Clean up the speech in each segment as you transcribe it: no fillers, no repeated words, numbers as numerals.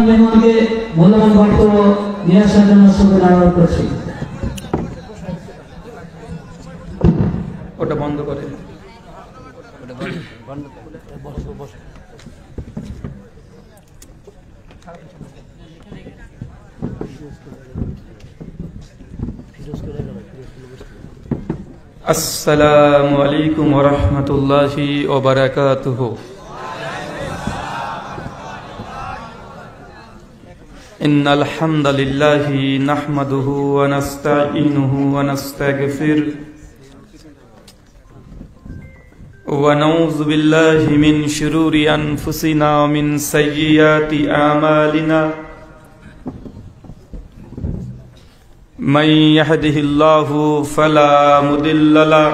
মেহমানকে মূল্যবান বক্তব্য নিয়ে আসার জন্য শুভেচ্ছা জানানো করছি। ওটা বন্ধ করে আসসালামু আলাইকুম ওয়া রাহমাতুল্লাহি ওয়া বারাকাতুহু। ইন্নাল হামদালিল্লাহি নাহমাদুহু ওয়া নাস্তাঈনুহু ওয়া নাস্তাগফিরুহু ওয়া নাউযু বিল্লাহি মিন শুরুরি আনফুসিনা ওয়া মিন সাইয়্যাতি আমালিনা। من يهده الله فلا مضل له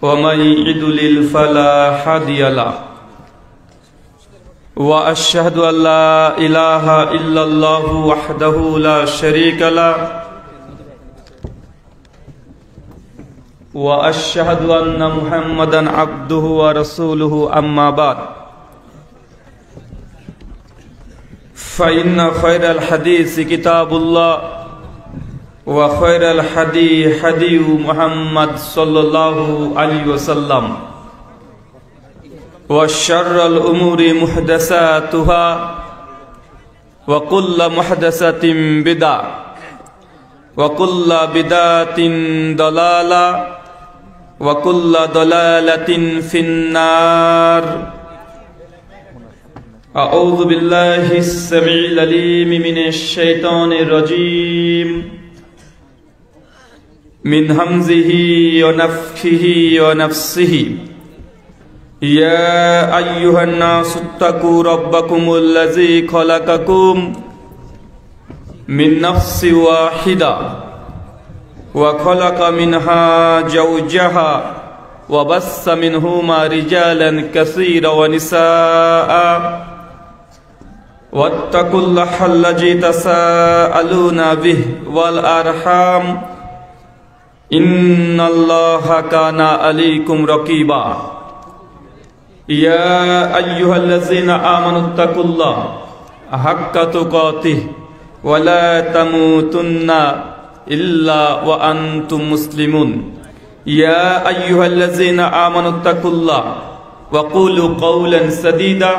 ومن يضلل فلا هادي له واشهد ان لا اله الا الله وحده لا شريك له واشهد ان محمدا عبده ورسوله اما بعد فإن خير الحديث كتاب الله وخير الهدي هدي محمد صلى الله عليه وسلم وشر الأمور محدثاتها وكل محدثة بدعة وكل بدعة ضلالة وكل ضلالة في النار. أعوذ بالله السميع العليم من الشيطان الرجيم من همزه ونفخه ونفسه. يا أيها الناس اتقوا ربكم الذي خلقكم من نفس واحدة وخلق منها زوجها وبث منهما رجالا كثيرا ونساء واتقوا الله الذي تساءلون به والأرحام إن الله كان عليكم رقيبا. يا أيها الذين آمنوا اتقوا الله حق تقاته ولا تموتن إلا وأنتم مسلمون. يا أيها الذين آمنوا اتقوا الله وقولوا قولا سديدا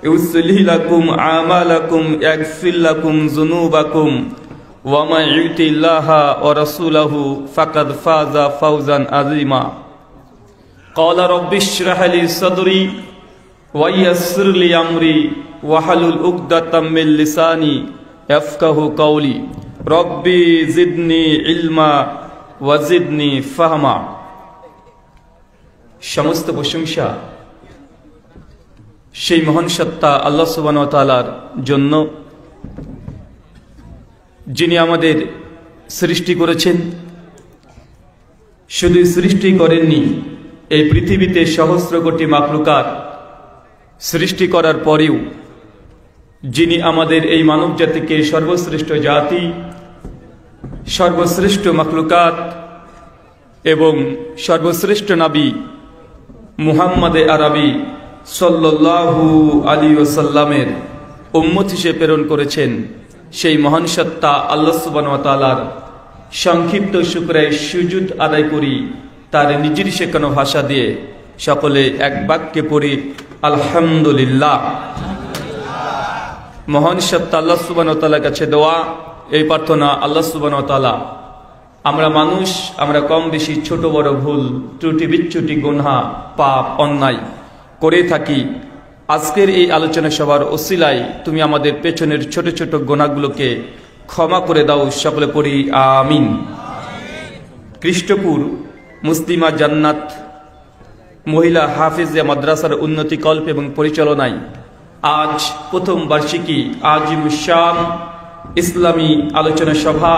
يصلح لكم أعمالكم يغفر لكم ذنوبكم ومن يطع الله ورسوله فقد فاز فوزا عظيما. قال رب اشرح لي صدري ويسر لي أمري واحلل عقدة من لساني يفقهوا قولي ربي زدني علما ওয়াজিদনি ফাহমা। সমস্ত প্রশংসা সেই মহান সত্তা আল্লাহ সুবহানাহু ওয়া তাআলার জন্য, যিনি আমাদের সৃষ্টি করেছেন। শুধু সৃষ্টি করেননি, এই পৃথিবীতে সহস্র কোটি মাখলুকাত সৃষ্টি করার পরেও যিনি আমাদের এই মানব জাতিকে সর্বশ্রেষ্ঠ জাতি, সর্বশ্রেষ্ঠ মাখলুকাত এবং সর্বশ্রেষ্ঠ নবী মুহাম্মদে আরবি সাল্লাল্লাহু আলাইহি ওয়াসাল্লামের উম্মত হিসেবে প্রেরণ করেছেন, সেই মহান সত্তা আল্লাহ সুবহানাহু ওয়া তাআলার সংক্ষিপ্ত শুকরিয়া সুজুদ আদায় করি। তার নিজের শেখানো ভাষা দিয়ে সকলে এক বাক্যে পড়ি আলহামদুলিল্লাহ। মহান সত্তা আল্লাহ সুবহানাহু ওয়া তাআলার কাছে দোয়া, এই প্রার্থনা, আল্লাহ সুবহানাহু ওয়া তাআলা, আমরা মানুষ, আমরা কম বেশি ছোট বড় ভুল ত্রুটি বিচ্যুতি গুনাহ পাপ অন্যায় করে থাকি। আজকের এই আলোচনা সভার ওসিলায় তুমি আমাদের পেছনের ছোট ছোট গুনাহগুলোকে ক্ষমা করে দাও। সকলে পড়ি আমিন। কৃষ্ণপুর মুসলিমা জান্নাত মহিলা হাফেজে মাদ্রাসার উন্নতি কল্প এবং পরিচালনায় আজ প্রথম বার্ষিকী আজিমুশ শান ইসলামী আলোচনা সভা,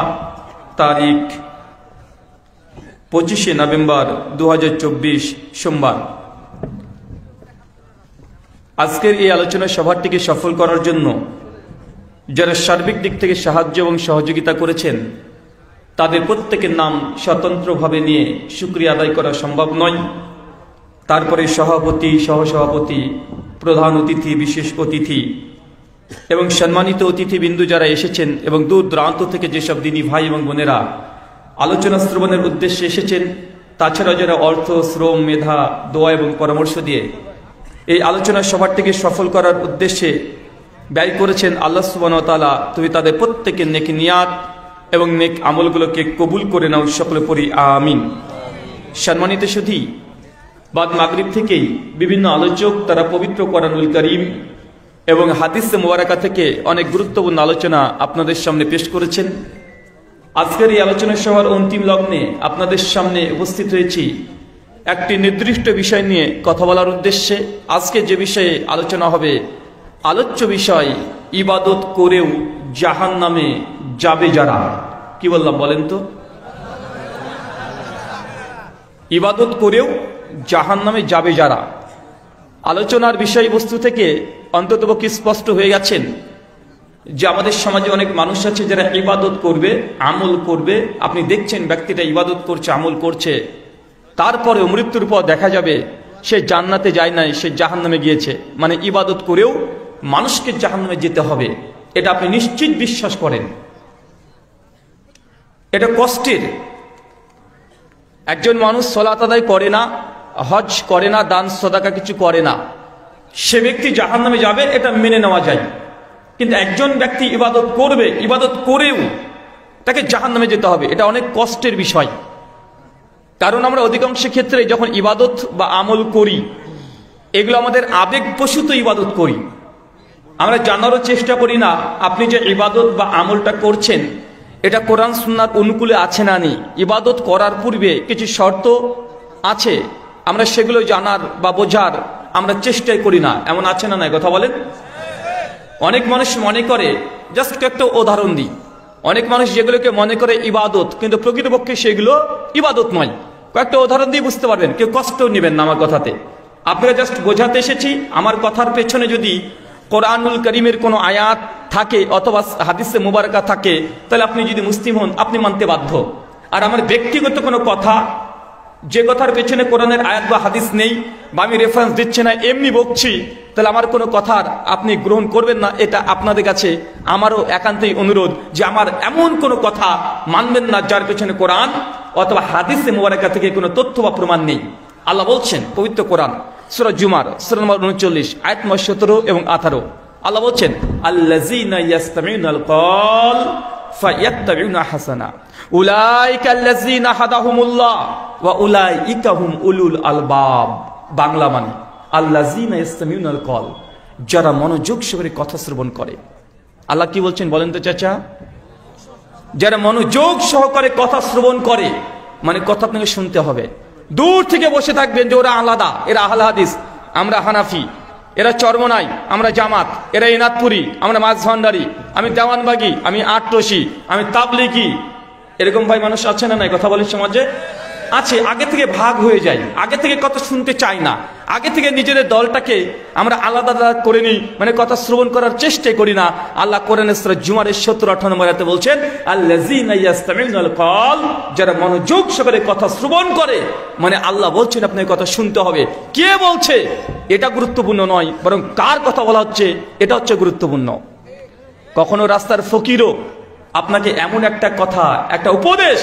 তারিখ 25শে নভেম্বর 2024 সোমবার। আজকের এই আলোচনা সভাটিকে সফল করার জন্য যারা সার্বিক দিক থেকে সাহায্য এবং সহযোগিতা করেছেন, তাদের প্রত্যেকের নাম স্বতন্ত্রভাবে নিয়ে শুকরিয়া আদায় করা সম্ভব নয়। তারপরে সভাপতি, সহসভাপতি, প্রধান অতিথি, বিশেষ অতিথি এবং সম্মানিত অতিথিবৃন্দু যারা এসেছেন এবং দূর দূরান্ত থেকে যেসব দিনী ভাই এবং বোনেরা আলোচনা শ্রবণের উদ্দেশ্যে এসেছেন, তাছাড়া যারা অর্থ, শ্রম, মেধা, দোয়া এবং পরামর্শ দিয়ে এই আলোচনা সভাটিকে সফল করার উদ্দেশ্যে ব্যয় করেছেন, আল্লাহ সুবহানাহু ওয়া তাআলা তুমি তাদের প্রত্যেকের নেক নিয়াত এবং নেক আমলগুলোকে কবুল করে নাও, সকলে পড়ি আমিন। সম্মানিত সুধী, বাদ মাগরিব থেকেই বিভিন্ন আলোচক তারা পবিত্র কোরআনুল কারীম এবং হাদিসে মুবারাকা থেকে অনেক গুরুত্বপূর্ণ আলোচনা আপনাদের সামনে পেশ করেছেন। আজকের এই আলোচনা সভার অন্তিম লগ্নে আপনাদের সামনে উপস্থিত হয়েছি একটি নির্দিষ্ট বিষয় নিয়ে কথা বলার উদ্দেশ্যে। আজকে যে বিষয়ে আলোচনা হবে, আলোচ্য বিষয় ইবাদত করেও জাহান্নামে যাবে যারা। কি বললাম বলেন তো? ইবাদত করেও জাহান্নামে যাবে যারা। আলোচনার বিষয়বস্তু থেকে অন্ততপক্ষে স্পষ্ট হয়ে গেছেন যে আমাদের সমাজে অনেক মানুষ আছে যারা ইবাদত করবে, আমল করবে। আপনি দেখছেন ব্যক্তিটা ইবাদত করছে, আমল করছে, তারপরে মৃত্যুর পর দেখা যাবে সে জান্নাতে যায় নাই, সে জাহান্নামে গিয়েছে। মানে ইবাদত করেও মানুষকে জাহান্নামে যেতে হবে, এটা আপনি নিশ্চিত বিশ্বাস করেন। এটা কষ্টের। একজন মানুষ সালাত আদায় করে না, হজ করে না, দান সদাকা কিছু করে না, সে ব্যক্তি জাহান্নামে যাবে, এটা মেনে নেওয়া যায়। কিন্তু একজন ব্যক্তি ইবাদত করবে, ইবাদত করেও তাকে জাহান্নামে যেতে হবে, এটা অনেক কষ্টের বিষয়। কারণ আমরা অধিকাংশ ক্ষেত্রে যখন ইবাদত বা আমল করি, এগুলো আমাদের আবেগবশত ইবাদত করি, আমরা জানারও চেষ্টা করি না আপনি যে ইবাদত বা আমলটা করছেন এটা কোরআন সুন্নাহর অনুকূলে আছে না নেই। ইবাদত করার পূর্বে কিছু শর্ত আছে, আমরা সেগুলো জানার বা বোঝার আমরা চেষ্টাই করি না। এমন আছে না নাই? কথা বলেন। অনেক মানুষ মনে করে, জাস্ট একটা উদাহরণ দিই, অনেক মানুষ যেগুলোকে মনে করে ইবাদত, কিন্তু প্রকৃতপক্ষে সেগুলো ইবাদত নয়। কয়েকটা উদাহরণ দিয়ে বুঝতে পারবেন, কেউ কষ্ট নেবেন না আমার কথাতে। আপনারা জাস্ট বোঝাতে এসেছি। আমার কথার পেছনে যদি কোরআনুল কারীমের কোনো আয়াত থাকে অথবা হাদিসে মুবারাকা থাকে, তাহলে আপনি যদি মুসলিম হন আপনি মানতে বাধ্য। আর আমার ব্যক্তিগত কোনো কথা, যে কথার পেছনে কোরআনের আয়াত বা হাদিস নেই বা আমি রেফারেন্স দিচ্ছি না, এমনি বকছি, তাহলে আমার কোনো কথার আপনি গ্রহণ করবেন না। এটা আপনাদের কাছে আমারও একান্তই অনুরোধ যে আমার এমন কোনো কথা মানবেন না যার পেছনে কোরআন অথবা হাদিসে মুবারাকা থেকে কোনো তথ্য বা প্রমাণ নেই। আল্লাহ বলছেন পবিত্র কোরআন সূরা জুমার সূরা নম্বর 39 আয়াত নম্বর 17 এবং 18, আল্লাহ বলছেন আল্লাযীনা ইয়াসতামিউনাল কওল ফায়াত্তাবিউনা হাসানা উলাইকা আল্লাযীনা হাদাহুমুল্লাহ ওয়া উলাইকা হুম উলুল আলবাব। বাংলা মানে আল্লাযীনা ইয়াসতামিউনাল কওল, যারা মনোযোগ সহকারে কথা শ্রবণ করে। আল্লাহ কি বলছেন বলেন তো চাচা? যারা মনোযোগ সহকারে কথা শ্রবণ করে, মানে কথা আপনাকে শুনতে হবে। দূর থেকে বসে থাকবেন যে ওরা আলাদা, এরা আহলে হাদিস, আমরা হানাফি, এরা চরমনাই, আমরা জামাত, এরা ইনাদপুরি, আমরা মাঝভান্ডারি, আমি দেওয়ানবাগি, আমি আটরশি, আমি তাবলিগি। এরকম ভাই মানুষ আছে না নাই? কথা বলেন সমাজে আছে। আগে থেকে ভাগ হয়ে যায়, আগে থেকে কথা শুনতে চাই না, আগে থেকে নিজেদের দলটাকে আমরা আলাদা আলাদা করে নিই, মানে কথা শ্রবণ করার চেষ্টা করি না। আল্লাহ কোরআনের সূরা জুমারের 17-18 নম্বর আয়াতে বলছেন আল্লাযীনা ইয়াসতামিউনাল কওল, যারা মনোযোগ সহকারে কথা শ্রবণ করে, মানে আল্লাহ বলছেন আপনাকে কথা শুনতে হবে। কে বলছে এটা গুরুত্বপূর্ণ নয়, বরং কার কথা বলা হচ্ছে এটা হচ্ছে গুরুত্বপূর্ণ। কখনো রাস্তার ফকিরও আপনাকে এমন একটা কথা, একটা উপদেশ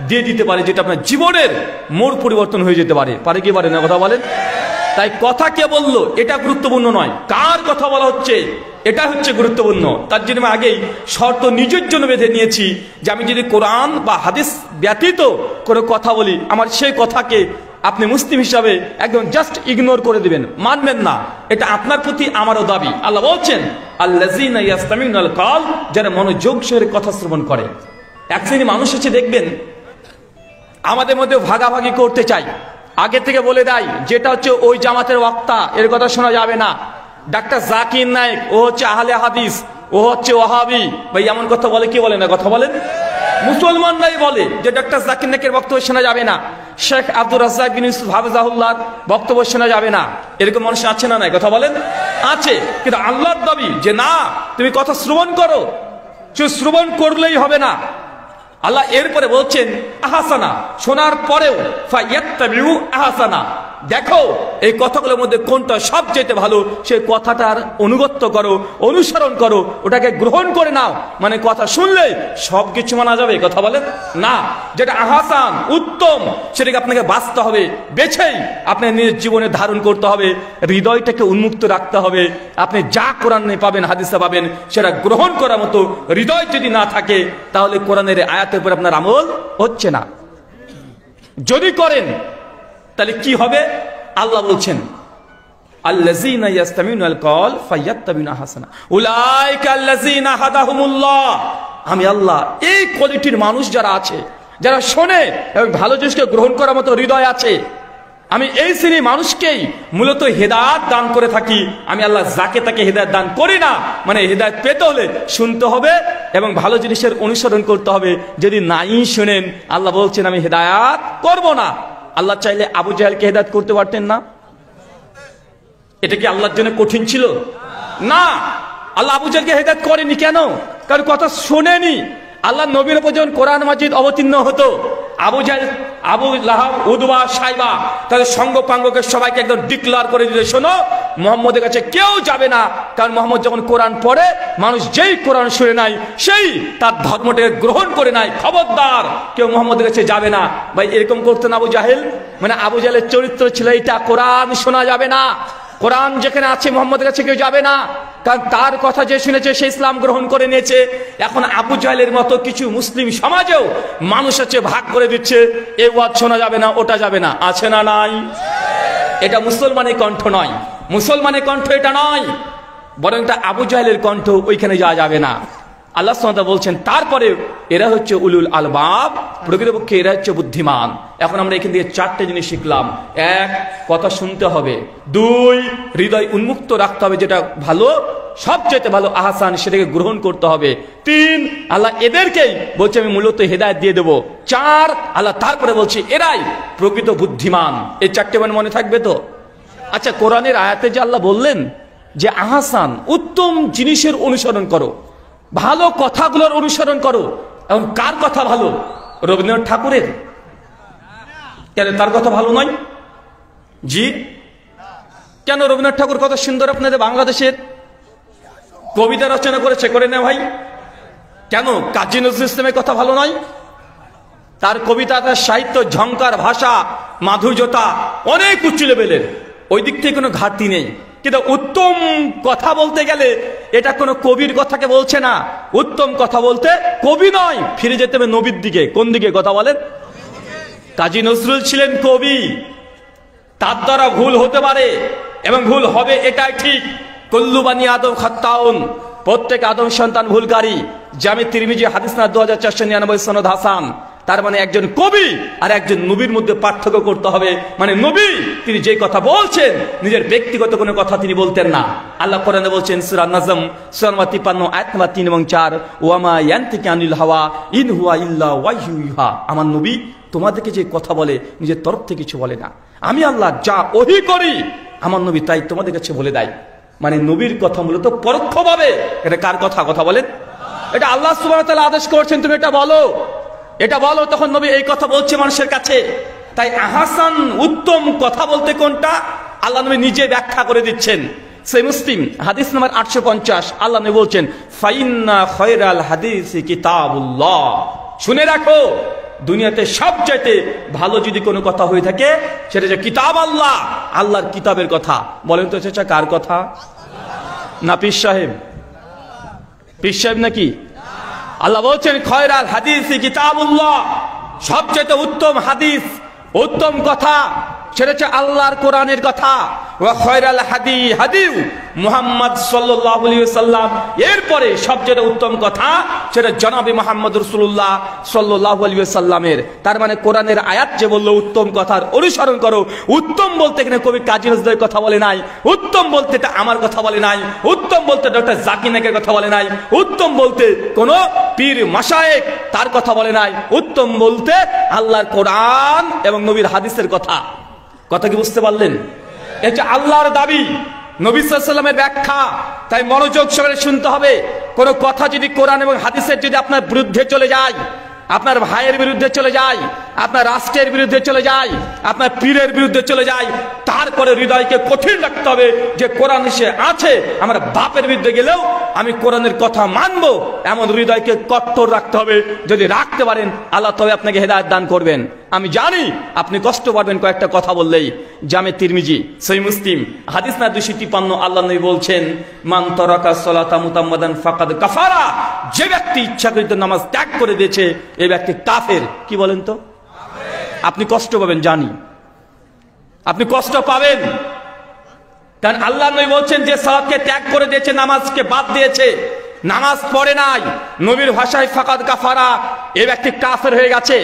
দিয়ে দিতে পারে যেটা আপনার জীবনের মোড় পরিবর্তন হয়ে যেতে পারে। পারে কি পারে না? কথা বলেন। তাই কথা কে বললো এটা গুরুত্বপূর্ণ নয়, কার কথা বলা হচ্ছে এটা হচ্ছে গুরুত্বপূর্ণ। তার জন্য আমি আগেই শর্ত নিজের জন্য বেঁধে নিয়েছি যে আমি যদি কোরআন বা হাদিস ব্যতীত কোনো কথা বলি, আমার সেই কথাকে আপনি মুসলিম হিসাবে একদম জাস্ট ইগনোর করে দিবেন, মানবেন না। এটা আপনার প্রতি আমারও দাবি। আল্লাহ বলছেন আল্লাযীনা ইয়াসতামিউনাল কওল, যারা মনোযোগ সহকারে কথা শ্রবণ করে। এক শ্রেণী মানুষ আছে দেখবেন আমাদের মধ্যে ভাগাভাগি করতে চাই, আগে থেকে বলে দেয় যেটা হচ্ছে ওই জামাতের বক্তা, এর কথা শোনা যাবে না। ডাক্তার জাকির নায়েক ও হচ্ছে আহলে হাদিস, ও হচ্ছে ওয়াহাবি। ভাই এমন কথা বলে, কি বলে না? কথা বলেন। মুসলমানরাই বলে যে ডাক্তার জাকির নায়েকের বক্তব্য শোনা যাবে না, শেখ আব্দুর রাজ্জাক বিন ইউসুফ হাফিজাহুল্লাহর বক্তব্য শোনা যাবে না। এরকম মানুষ আছে না নাই? কথা বলেন। আছে। কিন্তু আল্লাহর দাবি যে না, তুমি কথা শ্রবণ করো, শুধু শ্রবণ করলেই হবে না। আল্লাহ এরপরে বলছেন আহাসানা, শোনার পরেও ফায়াত্তাবিউ আহাসানা, দেখো এই কথাগুলোর মধ্যে কোনটা সবচেয়ে ভালো, সেই কথাটার অনুগত্য করো, অনুসরণ করো, ওটাকে গ্রহণ করে নাও। মানে কথা শুনলে সবকিছু মানা যাবে, কথা বলেন না। যেটা আহসান, উত্তম, সেটাকে আপনাকে বাঁচতে হবে, বেছেই আপনি নিজের জীবনে ধারণ করতে হবে, হৃদয়টাকে উন্মুক্ত রাখতে হবে। আপনি যা কোরআনে পাবেন, হাদিসে পাবেন, সেটা গ্রহণ করার মতো হৃদয় যদি না থাকে, তাহলে কোরআনের আয়াতের উপর আপনার আমল হচ্ছে না। যদি করেন তাহলে কি হবে? আল্লাহ বলছেন আল্লাযীনা ইয়াসতামিউনাল কওল ফায়াত্তাবিউনা আহসানা উলাইকা আল্লাযীনা হাদাহুমুল্লাহ। আমি আল্লাহ এই কোয়ালিটির মানুষ যারা আছে, যারা শোনে এবং ভালো জিনিসকে গ্রহণ করার মতো হৃদয় আছে, আমি এই শ্রেণীর মানুষকেই মূলত হেদায়েত দান করে থাকি। আমি আল্লাহ যাকে তাকে হেদায়েত দান করি না। মানে হেদায়েত পেতে হলে শুনতে হবে এবং ভালো জিনিসের অনুসরণ করতে হবে। যদি নাই শুনেন, আল্লাহ বলছেন আমি হেদায়েত করব না। আল্লাহ চাইলে আবু জাহেলকে হেদায়েত করতে পারতেন না? এটা কি আল্লাহর জন্য কঠিন ছিল? না। আল্লাহ আবু জাহেলকে হেদায়েত করেনি কেন? কারণ কথা শোনেনি। আল্লাহ নবীর উপর যখন কোরআন মাজিদ অবতীর্ণ হতো, আবু জাহেল, আবু লাহাব, উদবা, সাইবা তাদের সঙ্গপাঙ্গকে সবাইকে একদম ডিক্লার করে দিলে, শোনো মুহাম্মদের কাছে কেউ যাবে না। কারণ মুহাম্মদ যখন কোরআন পড়ে, মানুষ যেই কোরআন শুনে নাই, সেই তার ধর্মটাকে গ্রহণ করে নাই। খবরদার, কেউ মুহাম্মদের কাছে যাবে না। ভাই এরকম করতেন আবু জাহেল। মানে আবু জাহেলের চরিত্র ছিল এটা, কোরআন শোনা যাবে না, কোরআন যেখানে আছে মুহাম্মদের কাছে কেউ যাবে না। কারণ তার কথা যে শুনেছে সে ইসলাম গ্রহণ করে নিয়েছে। এখন আবু জাহেলের মতো কিছু মুসলিম সমাজেও মানুষ আছে ভাগ করে দিচ্ছে, এ ওয়াজ শোনা যাবে না, ওটা যাবে না। আছে না নাই? এটা মুসলমানের কণ্ঠ নয়, মুসলমানের কণ্ঠ এটা নয়, বরং এটা আবু জাহেলের কণ্ঠ, ওইখানে যাওয়া যাবে না। আল্লাহ সুবহানাহু ওয়া তাআলা বলছেন তারপরে এরা হচ্ছে উলুল আলবাব, প্রকৃতপক্ষে এরা হচ্ছে বুদ্ধিমান। এখন আমরা এখান থেকে চারটে জিনিস শিখলাম। এক, কথা শুনতে হবে। দুই, হৃদয় উন্মুক্ত রাখতে হবে, যেটা ভালো, সবচেয়ে ভালো আহসান, সেটাকে গ্রহণ করতে হবে। তিন, আল্লাহ এদেরকেই বলছে আমি মূলত হেদায়েত দিয়ে দেবো। চার, আল্লাহ তারপরে বলছে এরাই প্রকৃত বুদ্ধিমান। এই চারটে মানে মনে থাকবে তো? আচ্ছা, কোরআনের আয়াতে যে আল্লাহ বললেন যে আহসান, উত্তম জিনিসের অনুসরণ করো, ভালো কথাগুলোর অনুসরণ করো। এখন কার কথা ভালো? রবীন্দ্রনাথ ঠাকুরের? কেন তার কথা ভালো নয়? জি, কেন? রবীন্দ্রনাথ ঠাকুর কত সুন্দর আপনাদের বাংলাদেশের কবিতা রচনা করেছে, করে না ভাই? কেন কাজী নজরুল ইসলামের কথা ভালো নয়? তার কবিতা, তার সাহিত্য, ঝংকার, ভাষা, মাধুর্যতা অনেক উচ্চ লেভেলের, ওই দিক থেকে কোনো ঘাটতি নেই। কিন্তু উত্তম কথা বলতে গেলে এটা কোনো কবির কথাকে বলছে না। উত্তম কথা বলতে কবি নয়, ফিরে যেতে হবে নবীর দিকে। কোন দিকে কথা বলেন? কাজী নজরুল ছিলেন কবি, তার দ্বারা ভুল হতে পারে এবং ভুল হবে, এটাই ঠিক। কুল্লু বানি আদম খাত্তাউন, প্রত্যেক আদম সন্তান ভুলকারী। জামে তিরমিজি হাদিস না 2499 সনদ হাসান। তার মানে একজন কবি আর একজন নবীর মধ্যে পার্থক্য করতে হবে। মানে নবী তিনি যে কথা বলছেন, নিজের ব্যক্তিগত কোনো কথা তিনি বলতেন না। আল্লাহ কোরআনে বলছেন সূরা নাজম সূরা 53 আয়াত নম্বর 3 এবং 4, ওয়ামা ইয়ানতিকু আনিল হাওয়া ইন হুয়া ইল্লা ওয়াহয়ু ইউহা। আমার নবী তোমাদেরকে যে কথা বলে নিজের তরফ থেকে কিছু বলে না। আমি আল্লাহ যা ওহী করি আমার নবী তাই তোমাদের কাছে বলে দেয়। মানে নবীর কথা মূলত পরোক্ষভাবে। এটা কার কথা? কথা বলেন। এটা আল্লাহ সুবহানাহু ওয়া তাআলা আদেশ করছেন তুমি এটা বলো, এটা বলো। তখন নবী এই কথা বলছে মানুষের কাছে। তাই আহসান, উত্তম কথা বলতে কোনটা, আল্লাহ নবী নিজে ব্যাখ্যা করে দিচ্ছেন। সেই মুসলিম হাদিস নাম্বার 850, আল্লাহ নবী বলছেন ফাইন্না খায়রাল হাদিসি কিতাবুল্লাহ। শুনে রাখো, দুনিয়াতে সবচেয়ে ভালো যদি কোনো কথা হয়ে থাকে সেটা যে কিতাব আল্লাহ, আল্লাহর কিতাবের কথা। বলেন তো সেটা কার কথা? না পীর সাহেব? পীর সাহেব নাকি? আল্লাহ বলছেন খায়রাল হাদিসি কিতাবুল্লাহ, সবচেয়ে উত্তম হাদিস, উত্তম কথা সেটা হচ্ছে আল্লাহর কোরআনের কথা। ওয়া খায়রাল হাদি হাদিউ মুহাম্মদ সাল্লাল্লাহু আলাইহি ওয়াসাল্লাম। এরপরে সবচেয়ে উত্তম কথা সেটা জনাবে মুহাম্মদ রাসূলুল্লাহ সাল্লাল্লাহু আলাইহি ওয়াসাল্লামের। তার মানে কোরআনের আয়াত যে বলল উত্তম কথার অনুসরণ করো, উত্তম বলতে এখানে কবি কাজী নজরুলের কথা বলে নাই, উত্তম বলতে এটা আমার কথা বলে নাই, উত্তম বলতে ডক্টর জাকির নায়েকের কথা বলে নাই, উত্তম বলতে কোন পীর মাশায়েখ তার কথা বলে নাই। উত্তম বলতে আল্লাহর কোরআন এবং নবীর হাদিসের কথা। কথা কি বুঝতে পারলেন? এটা আল্লাহর দাবি, নবী সাল্লাল্লাহু আলাইহি ওয়াসাল্লামের ব্যাখ্যা। তাই মনোযোগ সহকারে শুনতে হবে। কোন কথা যদি কোরআন এবং হাদিসের যদি আপনার বিরুদ্ধে চলে যায়, আপনার ভাইয়ের বিরুদ্ধে চলে যায়, আপনার রাষ্ট্রের বিরুদ্ধে চলে যায়, আপনার পীরের বিরুদ্ধে চলে যায়, তারপরে হৃদয়কে কঠিন রাখতে হবে যে কোরআন সে আছে, আমার বাপের বিরুদ্ধে গেলেও আমি কোরআনের কথা মানবো, এমন হৃদয়কে কঠোর রাখতে হবে। যদি রাখতে পারেন আল্লাহ তবে আপনাকে হেদায়েত দান করবেন। আমি জানি আপনি কষ্ট পাবেন কয়েকটা কথা বললেই। জামে তিরমিজি, সহিহ মুসলিম, হাদিস না 253, আল্লাহ নবী বলছেন, মান তারাকা সালাতা মুতাম্মাদান ফাকাদ কাফারা, যে ব্যক্তি ইচ্ছাকৃত নামাজ ত্যাগ করে দিয়েছে এই ব্যক্তি কাফের। কি বলেন তো? আপনি কষ্ট পাবেন, জানি আপনি কষ্ট পাবেন, কারণ আল্লাহ নবী বলছেন যে সালাতকে ত্যাগ করে দিয়েছে, নামাজকে বাদ দিয়েছে, নামাজ পড়ে নাই, নবীর ভাষায় ফাকাদ কাফারা, এই ব্যক্তি কাফের হয়ে গেছে।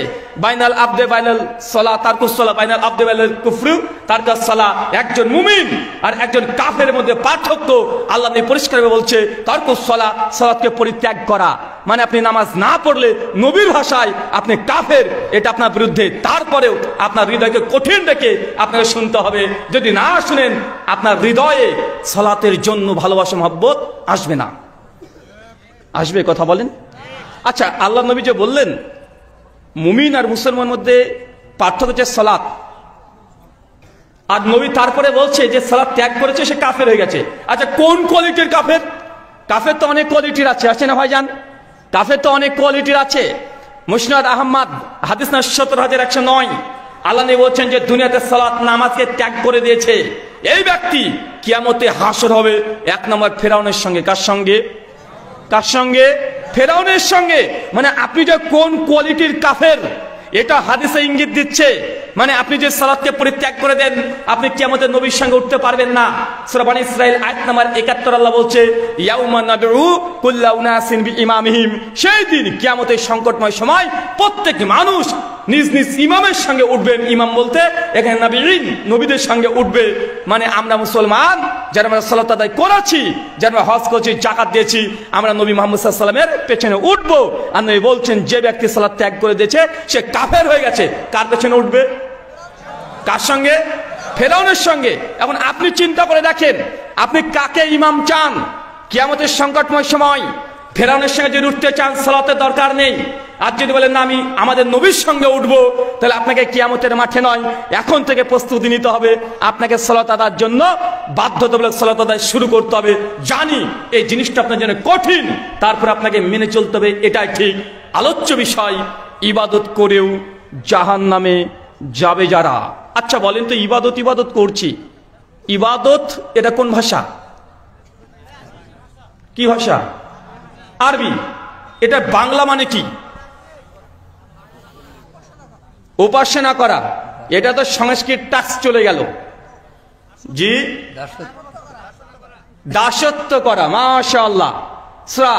বাইনাল আবদে বাইনাল সালাহ তারকুস সালাহ, বাইনাল আবদে বাইনাল কুফরু তারকুস সালাহ। একজন মুমিন আর একজন কাফের মধ্যে পার্থক্য আল্লাহ নবী পরিষ্কারভাবে বলছে, তারকুস সালাহ, সালাতকে পরিত্যাগ করা, মানে আপনি নামাজ না পড়লে নবীর ভাষায় আপনি কাফের, এটা আপনার বিরুদ্ধে। তারপরেও আপনার হৃদয়কে কঠিন রেখে আপনাকে শুনতে হবে। যদি না শুনেন আপনার হৃদয়ে সালাতের জন্য ভালোবাসা মহব্বত আসবে না। আসবে? কথা বলেন। আচ্ছা, আল্লাহ নবী যে বললেন মুমিন আর মুসলমানের মধ্যে পার্থক্য হচ্ছে সালাত, আর নবী তারপরে বলছে যে সালাত ত্যাগ করেছে সে কাফের হয়ে গেছে। আচ্ছা, কোন কোয়ালিটির কাফের? কাফের তো অনেক কোয়ালিটির আছে না ভাইজান? কাফের তো অনেক কোয়ালিটির আছে। মুসনাদ আহমদ হাদিস না 17109, আল্লাহ নবী বলছেন যে দুনিয়াতে সালাত নামাজকে ত্যাগ করে দিয়েছে এই ব্যক্তি কিয়ামতে হাসর হবে 1 নম্বর ফেরাউনের সঙ্গে। কার সঙ্গে? কার সঙ্গে? ফেরাউনের সঙ্গে। মানে আপনি যে কোন কোয়ালিটির কাফের এটা হাদিসে ইঙ্গিত দিচ্ছে। মানে আপনি যে সালাতকে পরিত্যাগ করে দেন আপনি কিয়ামতে নবীর সঙ্গে উঠতে পারবেন না। সূরা বনী ইসরাইল আয়াত নাম্বার 71 আল্লাহ বলছে, ইয়াউমা নাদউ কুল্লা উনাসিন বিইমামিহিম, সেই দিন কিয়ামতের সংকটময় সময় প্রত্যেক মানুষ নিজ নিজ ইমামের সঙ্গে উঠবেন। ইমাম বলতে এখানে নবীন, নবীদের সঙ্গে উঠবে। মানে আমরা মুসলমান যারা আমরা সালাত আদায় করেছি, যারা আমরা হজ করেছি, জাকাত দিয়েছি, আমরা নবী মুহাম্মদ সাল্লাল্লাহু আলাইহি ওয়াসাল্লামের পেছনে উঠবো। আর নবী বলছেন যে ব্যক্তি সালাত ত্যাগ করে দিয়েছে সে কাফের হয়ে গেছে। কার পেছনে উঠবে? কার সঙ্গে? ফেরাউনের সঙ্গে। এখন আপনি চিন্তা করে দেখেন আপনি কাকে ইমাম চান কিয়ামতের সংকটময় সময়? ফেরাউনের সঙ্গে যদি উঠতে চান সালাতের দরকার নেই। আর যদি বলেন না আমি আমাদের নবীর সঙ্গে উঠবো, তাহলে আপনাকে কিয়ামতের মাঠে নয় এখন থেকে প্রস্তুতি নিতে হবে। আপনাকে সালাত আদায়ের জন্য বাধ্যতামূলক সালাত আদায় শুরু করতে হবে। জানি এই জিনিসটা আপনার জন্য কঠিন, তারপর আপনাকে মেনে চলতে হবে, এটাই ঠিক। আলোচ্য বিষয়, ইবাদত করেও জাহান্নামে যাবে যারা। আচ্ছা বলেন তো, ইবাদত ইবাদত করছি, ইবাদত এটা কোন ভাষা? কি ভাষা? আরবি। এটা বাংলা মানে কি? উপাসনা করা। এটা তো সংস্কৃত টাচ চলে গেল। জি, দাসত্ব করা। মাশাআল্লাহ। সূরা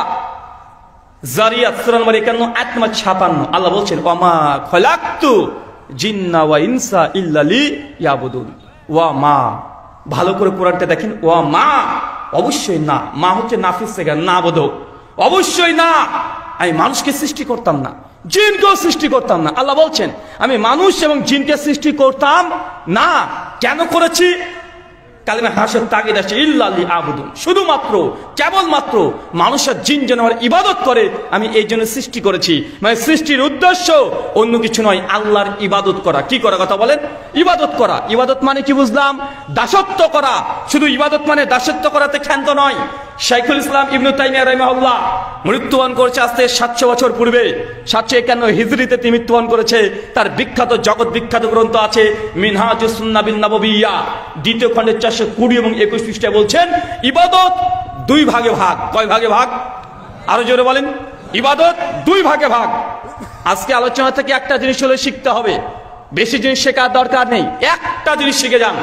জারিয়াত সূরা নম্বর 51 আয়াত নম্বর 56 আল্লাহ বলছেন, ওয়ামা খলাকতু জিন্না ওয়া ইনসা ইল্লা লিয়াবুদুন। ওয়া মা, ভালো করে কোরআনটা দেখেন, ওয়া মা, অবশ্যই না। মা হচ্ছে নাফিস থেকে না বোধক, অবশ্যই না। আমি মানুষকে সৃষ্টি করতাম না, জিনকেও সৃষ্টি করতাম না। আল্লাহ বলছেন আমি মানুষ এবং জিনকে সৃষ্টি করতাম না। কেন করেছি? কালিমা হাসর তাগিদ আছে, ইল্লা লিয়াবুদুন, শুধুমাত্র কেবলমাত্র মানুষ আর জিন যেন আমার ইবাদত করে, আমি এই জন্য সৃষ্টি করেছি। মানে সৃষ্টির উদ্দেশ্য অন্য কিছু নয়, আল্লাহর ইবাদত করা। কি করা? কথা বলেন। ইবাদত করা। ইবাদত মানে কি বুঝলাম? দাসত্ব করা। শুধু ইবাদত মানে দাসত্ব করাতে ক্ষান্ত নয়। শাইখুল ইসলাম ইবনে তাইমিয়া রাহিমাহুল্লাহ মৃত্যুবরণ করেছে আজকে 700 বছর পূর্বে, 751 হিজরিতে তিনি মৃত্যুবরণ করেছে। তার বিখ্যাত জগৎ বিখ্যাত গ্রন্থ আছে মিনহাজুস সুন্নাহ বিন নববিয়্যা, দ্বিতীয় খণ্ডের 420 এবং 21 পৃষ্ঠায় বলছেন ইবাদত 2 ভাগে ভাগ। কয় ভাগে ভাগ? আরো জোরে বলেন। ইবাদত 2 ভাগে ভাগ। আজকে আলোচনা থেকে একটা জিনিস হলে শিখতে হবে, বেশি জিনিস শেখার দরকার নেই। একটা জিনিস শিখে যান।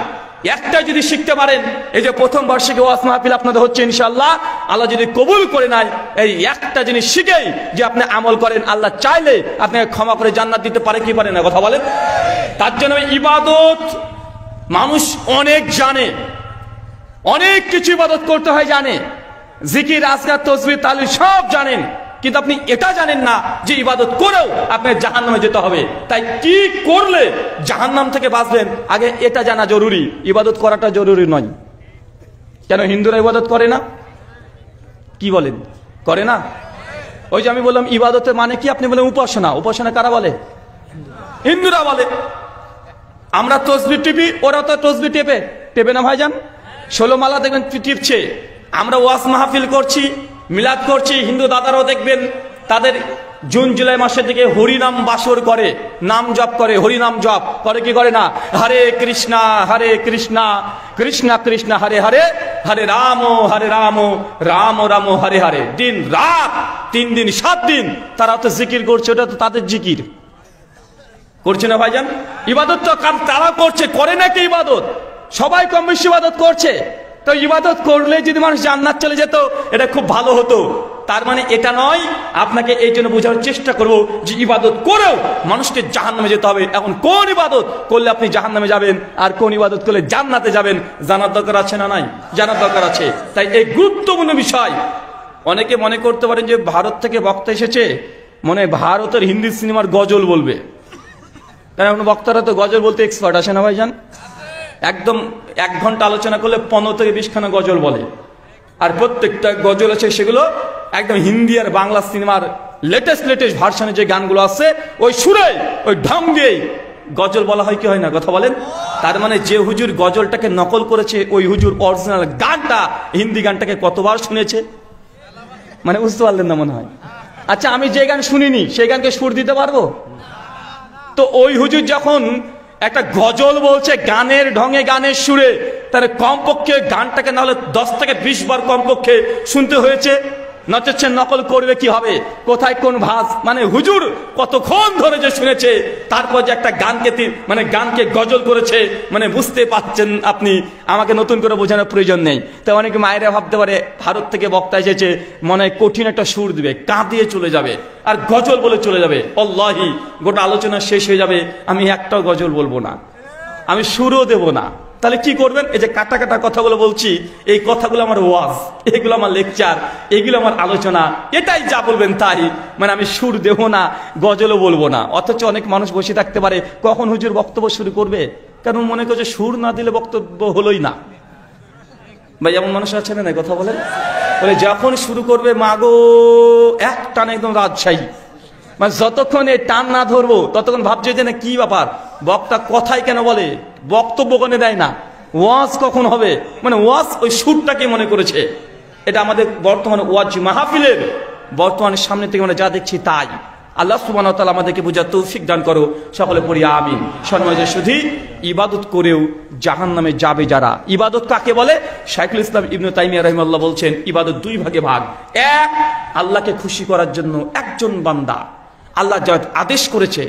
একটা যদি শিখতে পারেন, এই যে প্রথম বার্ষিকী ওয়াজ মাহফিল আপনাদের হচ্ছে ইনশাআল্লাহ, আল্লাহ যদি কবুল করে নেয়, এই একটা জিনিস শিখেই যে আপনি আমল করেন, আল্লাহ চাইলে আপনাকে ক্ষমা করে জান্নাত দিতে পারে কি পারে না? কথা বলেন। তার জন্য ইবাদত মানুষ অনেক জানে, অনেক কিছু ইবাদত করতে হয় জানে, জিকির আজকার তসবিহ তাহলিল সব জানেন, কিন্তু আপনি এটা জানেন না যে ইবাদত করেও আপনার জাহান্নামে যেতে হবে। তাই কি করলে জাহান্নাম থেকে বাঁচবেন আগে এটা জানা জরুরি। ইবাদত করাটা জরুরি নয়। কেন হিন্দুরা ইবাদত করে না? কি বলেন? করে না? ওই যে আমি বললাম ইবাদতের মানে কি, আপনি বলেন উপাসনা। উপাসনা কারা বলে? হিন্দুরা বলে। আমরা তসবি টিপি, ওরা তো তসবি টেপে না ভাইজান। 16 মালা দেখবেন টিপছে। আমরা ওয়াজ মাহফিল করছি, মিলাদ করছি, হিন্দু দাদারাও দেখবেন তাদের জুন জুলাই মাসের দিকে হরিনাম বাসর করে, নাম জপ করে, হরিনাম জপ করে কি করে না? হরে কৃষ্ণা কৃষ্ণা কৃষ্ণ হরে হরে, হরে রাম রাম রাম হরে হরে। দিন রাত 3 দিন 7 দিন তারা তো জিকির করছে, ওটা তো তাদের জিকির করছে না ভাইজান। ইবাদত তো তারা করছে, করে নাকি ইবাদত? সবাই কম বেশি ইবাদত করছে। তো ইবাদত করলে যদি মানুষ জান্নাত চলে যেত, এটা খুব ভালো হতো। তার মানে এটা নয়। আপনাকে এই জন্য বোঝানোর চেষ্টা করব যে ইবাদত করেও মানুষকে জাহান্নামে যেতে হবে। এখন কোন ইবাদত করলে আপনি জাহান্নামে যাবেন আর কোন ইবাদত করলে জান্নাতে যাবেন, জানার দরকার আছে না নাই? জানার দরকার আছে। তাই এই গুরুত্বপূর্ণ বিষয়। অনেকে মনে করতে পারেন যে ভারত থেকে বক্তা এসেছে, মনে ভারতের হিন্দি সিনেমার গজল বলবে। কারণ বক্তারা তো গজল বলতে এক্সপার্ট, আছে না ভাইজান? একদম 1 ঘন্টা আলোচনা করলে 15 থেকে 20 খানা গজল বলে। আর প্রত্যেকটা গজল আছে সেগুলো একদম হিন্দি আর বাংলা সিনেমার লেটেস্ট ভার্সনে যে গানগুলো আছে, ওই সুরে ওই ঢং দিয়ে গজল বলা হয় কি হয় না? কথা বলেন। তার মানে যে হুজুর গজলটাকে নকল করেছে, ওই হুজুর অরিজিনাল গানটা, হিন্দি গানটাকে কতবার শুনেছে? মানে বুঝতে পারলেন না মনে হয়। আচ্ছা, আমি যে গান শুনিনি সেই গানকে সুর দিতে পারবো? তো ওই হুজুর যখন একটা গজল বলছে গানের ঢঙে, গানের সুরে, তাহলে কমপক্ষে গানটাকে না হলে 10 থেকে 20 বার কমপক্ষে শুনতে হয়েছে। নচেছে নকল করবে কি হবে? কোথায় কোন ভাস? মানে হুজুর কতক্ষণ ধরে যে শুনেছে, তারপর যে একটা গানকে গজল করেছে, মানে বুঝতে পাচ্ছেন আপনি। আমাকে নতুন করে বোঝানোর প্রয়োজন নেই। তো অনেকে মায়েরা ভাবতে পারে ভারত থেকে বক্তা এসেছে, মনে হয় কঠিন একটা সুর দিবে, কাঁদিয়ে চলে যাবে আর গজল বলে চলে যাবে। আল্লাহি গোটা আলোচনা শেষ হয়ে যাবে, আমি একটাও গজল বলবো না, আমি সুরও দেব না। তাহলে কি করবেন? এই যে কাটা কাটা কথাগুলো বলছি, এই কথাগুলো আমার ওয়াজ, এগুলো আমার লেকচার, এগুলো আমার আলোচনা, এটাই যা বলবেন তাই। মানে আমি সুর দেব না, গজলও বলবো না। অথচ অনেক মানুষ বসে থাকতে পারে কখন হুজুর বক্তব্য শুরু করবে, কারণ মনে করছে সুর না দিলে বক্তব্য হলোই না। ভাই এমন মানুষ আছে না? কথা বলেন। বলে যখন শুরু করবে মাগো এক টান একদম রাজশাহী, মানে যতক্ষণ এই টান না ধরবো ততক্ষণ ভাবছে যে না কি ব্যাপার, বক্তা কথাই কেন বলে, বক্তব্য কেন দেয় না, ওয়াজ কখন হবে? মানে ওয়াজ ওই সুরটাকে মনে করেছে। এটা আমাদের বর্তমানে ওয়াজ মাহফিলের বর্তমানে সামনে থেকে আমরা যা দেখছি তাই। আল্লাহ সুবহানাহু ওয়া তাআলা আমাদেরকে বুঝার তৌফিক দান করো, সকলে পড়ি আমিন। সম্মানিত শুধু ইবাদত করেও জাহান্নামে যাবে যারা। ইবাদত কাকে বলে? শাইখুল ইসলাম ইবনে তাইমিয়া রাহিমাহুল্লাহ বলছেন ইবাদত 2 ভাগে ভাগ। এক, আল্লাহকে খুশি করার জন্য একজন বান্দা আল্লাহ যা আদেশ করেছে,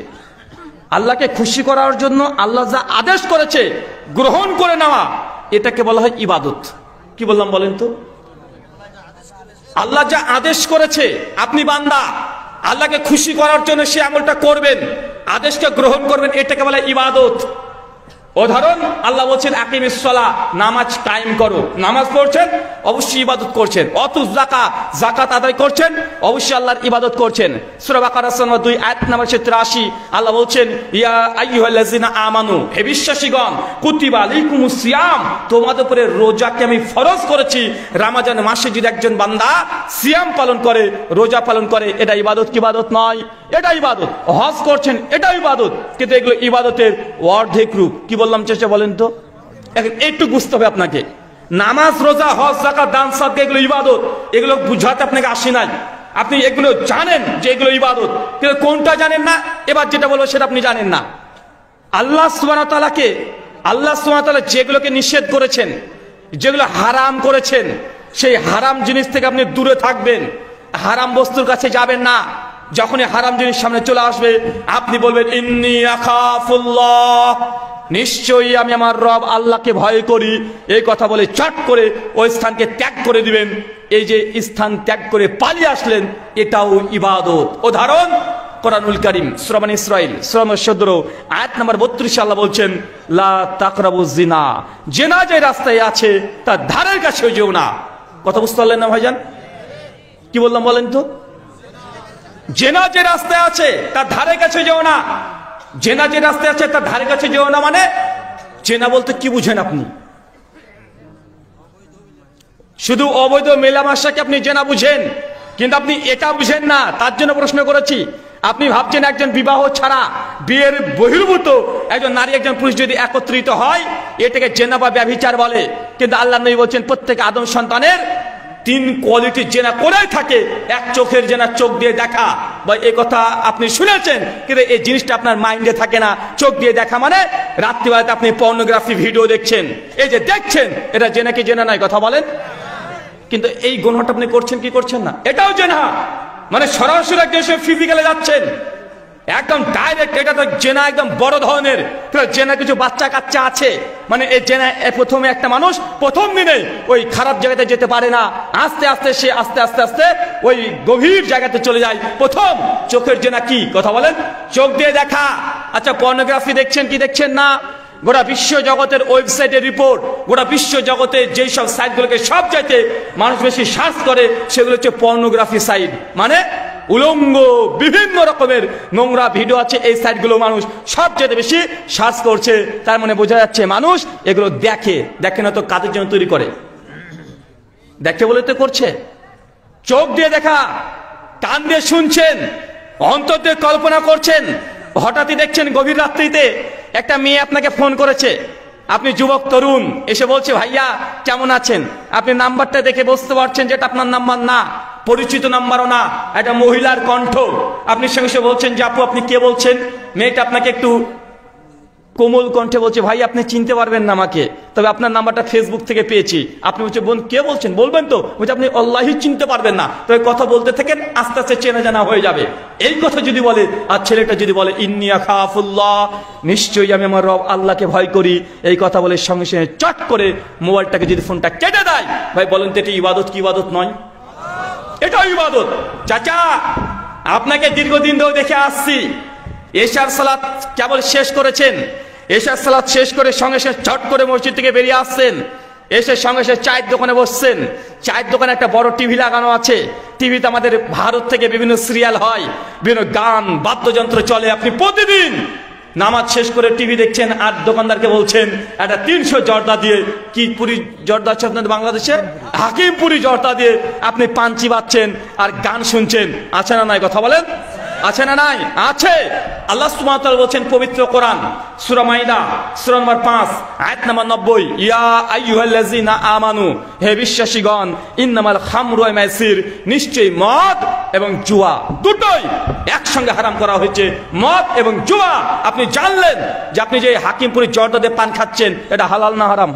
আল্লাহকে খুশি করার জন্য আল্লাহ যা আদেশ করেছে গ্রহণ করে নেওয়া, এটাকে বলা হয় ইবাদত। কি বললাম বলেন তো? আল্লাহ যা আদেশ করেছে, আপনি বান্দা আল্লাহকে খুশি করার জন্য সে আমলটা করবেন, আদেশকে গ্রহণ করবেন, এটাকে বলা ইবাদত। উদাহরণ, আল্লাহ বলছেন আকিমিস সালাহ, নামাজ কায়েম করো। নামাজ পড়ছেন, অবশ্যই ইবাদত করছেন। অতু যাকাত, যাকাত আদায় করছেন, অবশ্যই আল্লাহর ইবাদত করছেন। সূরা বাকারা 2 আয়াত নাম্বার 83 আল্লাহ বলছেন ইয়া আইয়ুহাল্লাযিনা আমানু, হে বিশ্বাসীগণ, কুতিবা আলাইকুমুস সিয়াম, তোমাদের উপরে রোজাকে আমি ফরজ করেছি। রমজান মাসে যদি একজন বান্দা সিয়াম পালন করে, রোজা পালন করে, এটা ইবাদত কি ইবাদত নয়? এটা ইবাদত। হজ করছেন, এটা ইবাদত। কিন্তু এগুলো ইবাদতের অর্ধেক রূপ। কি বললাম চেষ্টা বলেন তো? একটু বুঝতে হবে আপনাকে। নামাজ, রোজা, হজ, যাকাত, দান, সাদকা এগুলো ইবাদত। এগুলো বুঝাতে আপনাকে আসি নাই। আপনি এগুলো জানেন যে এগুলো ইবাদত, কিন্তু কোনটা জানেন না। এবার যেটা বলবো সেটা আপনি জানেন না। আল্লাহ সুবহানাহু ওয়া তাআলা যেগুলোকে নিষেধ করেছেন, যেগুলো হারাম করেছেন, সেই হারাম জিনিস থেকে আপনি দূরে থাকবেন। হারাম বস্তুর কাছে যাবেন না। যখনই হারাম জিনিস সামনে চলে আসবে আপনি বলবেন ইন্নী আখাফুল্লাহ, নিশ্চয়ই আমি আমার রব আল্লাহকে ভয় করি। এই কথা বলে চট করে ওই স্থানকে ত্যাগ করে দিবেন। এই যে স্থান ত্যাগ করে পালিয়ে আসলেন, এটাও ইবাদত। উদাহরণ, কোরআনুল কারীম সূরা বনী ইসরাঈল সূরা 17 আয়াত নাম্বার 32 আল্লাহ বলছেন লা তাকরাবুজ জিনা, জিনা যে রাস্তায় আছে তার ধারের কাছে যেও না। কথা বুঝতে পারলেন না ভাইজান? কি বললাম বলেন তো? জেনা যে রাস্তায় আছে তার ধারে কাছে যেও না। জেনা যে রাস্তায় আছে তার ধারে কাছে যেও না মানে জেনা বলতে কি বুঝেন আপনি? শুধু অবৈধ মেলামেশাকে আপনি জেনা বুঝেন, কিন্তু আপনি এটা বুঝেন না। তার জন্য প্রশ্ন করেছি, আপনি ভাবছেন একজন বিবাহ ছাড়া বিয়ের বহির্ভূত একজন নারী একজন পুরুষ যদি একত্রিত হয় এটাকে জেনা বা ব্যভিচার বলে, কিন্তু আল্লাহ নবী বলছেন প্রত্যেক আদম সন্তানের 3 কোয়ালিটি জেনা করেই থাকে। এক চোখের জেনা, চোখ দিয়ে দেখা, বা এই কথা আপনি শুনেছেন, কিন্তু এই জিনিসটা আপনার মাইন্ডে থাকে না। চোখ দিয়ে দেখা মানে রাত্রিবেলাতে আপনি পর্নোগ্রাফি ভিডিও দেখছেন, এই যে দেখছেন এটা জেনা কি জেনা নয়? কথা বলেন। কিন্তু এই গুনাহটা আপনি করছেন কি করছেন না? এটাও জেনা, মানে সরাসরি একজন ফিজিক্যালে যাচ্ছেন, একদম ডাইরেক্ট। এটা তো জেনা একদম বড় ধরনের। জেনা কিছু বাচ্চা কাচ্চা আছে, মানে এই জেনা প্রথমে একটা মানুষ প্রথম দিনে ওই খারাপ জায়গাতে যেতে পারে না, আস্তে আস্তে সে আস্তে আস্তে আস্তে ওই গভীর জায়গাতে চলে যায়। প্রথম চোখের জেনা কি? কথা বলেন। চোখ দিয়ে দেখা। আচ্ছা, পর্নোগ্রাফি দেখছেন কি দেখছেন না? গোটা বিশ্ব জগতের ওয়েবসাইটের রিপোর্ট, গোটা বিশ্ব জগতে যেই সব সাইটগুলোকে সব চাইতে মানুষ বেশি সার্চ করে সেগুলো হচ্ছে পর্নোগ্রাফি সাইট। মানে উলঙ্গ বিভিন্ন রকমের নোংরা ভিডিও আছে, এই সাইটগুলো মানুষ সবচেয়ে বেশি সার্চ করছে। তার মানে বোঝা যাচ্ছে মানুষ এগুলো দেখে। দেখে না তো কাদের জন্য তৈরি করে? দেখে বলে তো করছে। চোখ দিয়ে দেখা, কান দিয়ে শুনছেন, অন্তর দিয়ে কল্পনা করছেন। হঠাৎই দেখছেন গভীর রাত্রিতে একটা মেয়ে আপনাকে ফোন করেছে, আপনি যুবক তরুণ, এসে বলছে ভাইয়া কেমন আছেন। আপনি নাম্বারটা দেখে বুঝতে পারছেন যে এটা আপনার নাম্বার না, পরিচিত নাম্বারও না, একটা মহিলার কণ্ঠ। আপনি সঙ্গে সঙ্গে বলছেন যে আপু আপনি কে বলছেন। মেয়েটা আপনাকে একটু কোমল কণ্ঠে বলছে ভাই আপনি চিনতে পারবেন না আমাকে, তবে আপনার নাম্বারটা ফেসবুক থেকে পেয়েছি। আপনি বলছেন বোন কে বলছেন, বলবেন তো? বলছে আপনি আল্লাহই চিনতে পারবেন না, তবে কথা বলতে থাকেন, আস্তে আস্তে চেনা জানা হয়ে যাবে। এই কথা যদি বলে, আর ছেলেটা যদি বলে ইন্নী আখাফুল্লাহ, নিশ্চয়ই আমি আমার রব আল্লাহকে ভয় করি, এই কথা বলে সঙ্গে সঙ্গে চট করে মোবাইলটাকে যদি ফোনটা কেটে দেয়, ভাই বলেন তো এটা ইবাদত কি ইবাদত নয়? এটাও ইবাদত। চাচা আপনাকে দীর্ঘদিন ধরে দেখে আসছি, এশার সালাত কেবল শেষ করেছেন, এশার সালাত শেষ করে সঙ্গে সঙ্গে ঝট করে মসজিদ থেকে বেরিয়ে আসছেন, এসে সঙ্গে সঙ্গে চায়ের দোকানে বসছেন। চায়ের দোকানে একটা বড় টিভি লাগানো আছে, টিভিতে আমাদের ভারত থেকে বিভিন্ন সিরিয়াল হয়, বিভিন্ন গান বাদ্যযন্ত্র চলে। আপনি প্রতিদিন নামাজ শেষ করে টিভি দেখছেন, আর দোকানদারকে বলছেন একটা 300 জর্দা দিয়ে, কি পুরি জর্দা আছে আপনাদের বাংলাদেশে, হাকিম পুরি জর্দা দিয়ে আপনি পাঞ্চি বাচ্ছেন আর গান শুনছেন। আছে না নাই? কথা বলেন। আছে না নাই? আছে। আল্লাহ সুবহানাহু ওয়া তাআলা বলেন পবিত্র কোরআন সূরা মাইদা সূরা নম্বর 5 আয়াত নম্বর 90, ইয়া আইয়ুহাল্লাযিনা আমানু, হে বিশ্বাসীগণ, ইন্নামাল খামরু ওয়াল মাইসির, নিশ্চয়ই মদ এবং জুয়া দুটোই একসঙ্গে হারাম করা হয়েছে। মদ এবং জুয়া আপনি জানলেন যে আপনি যে হাকিমপুরি জর্দা দিয়ে পান খাচ্ছেন এটা হালাল না হারাম?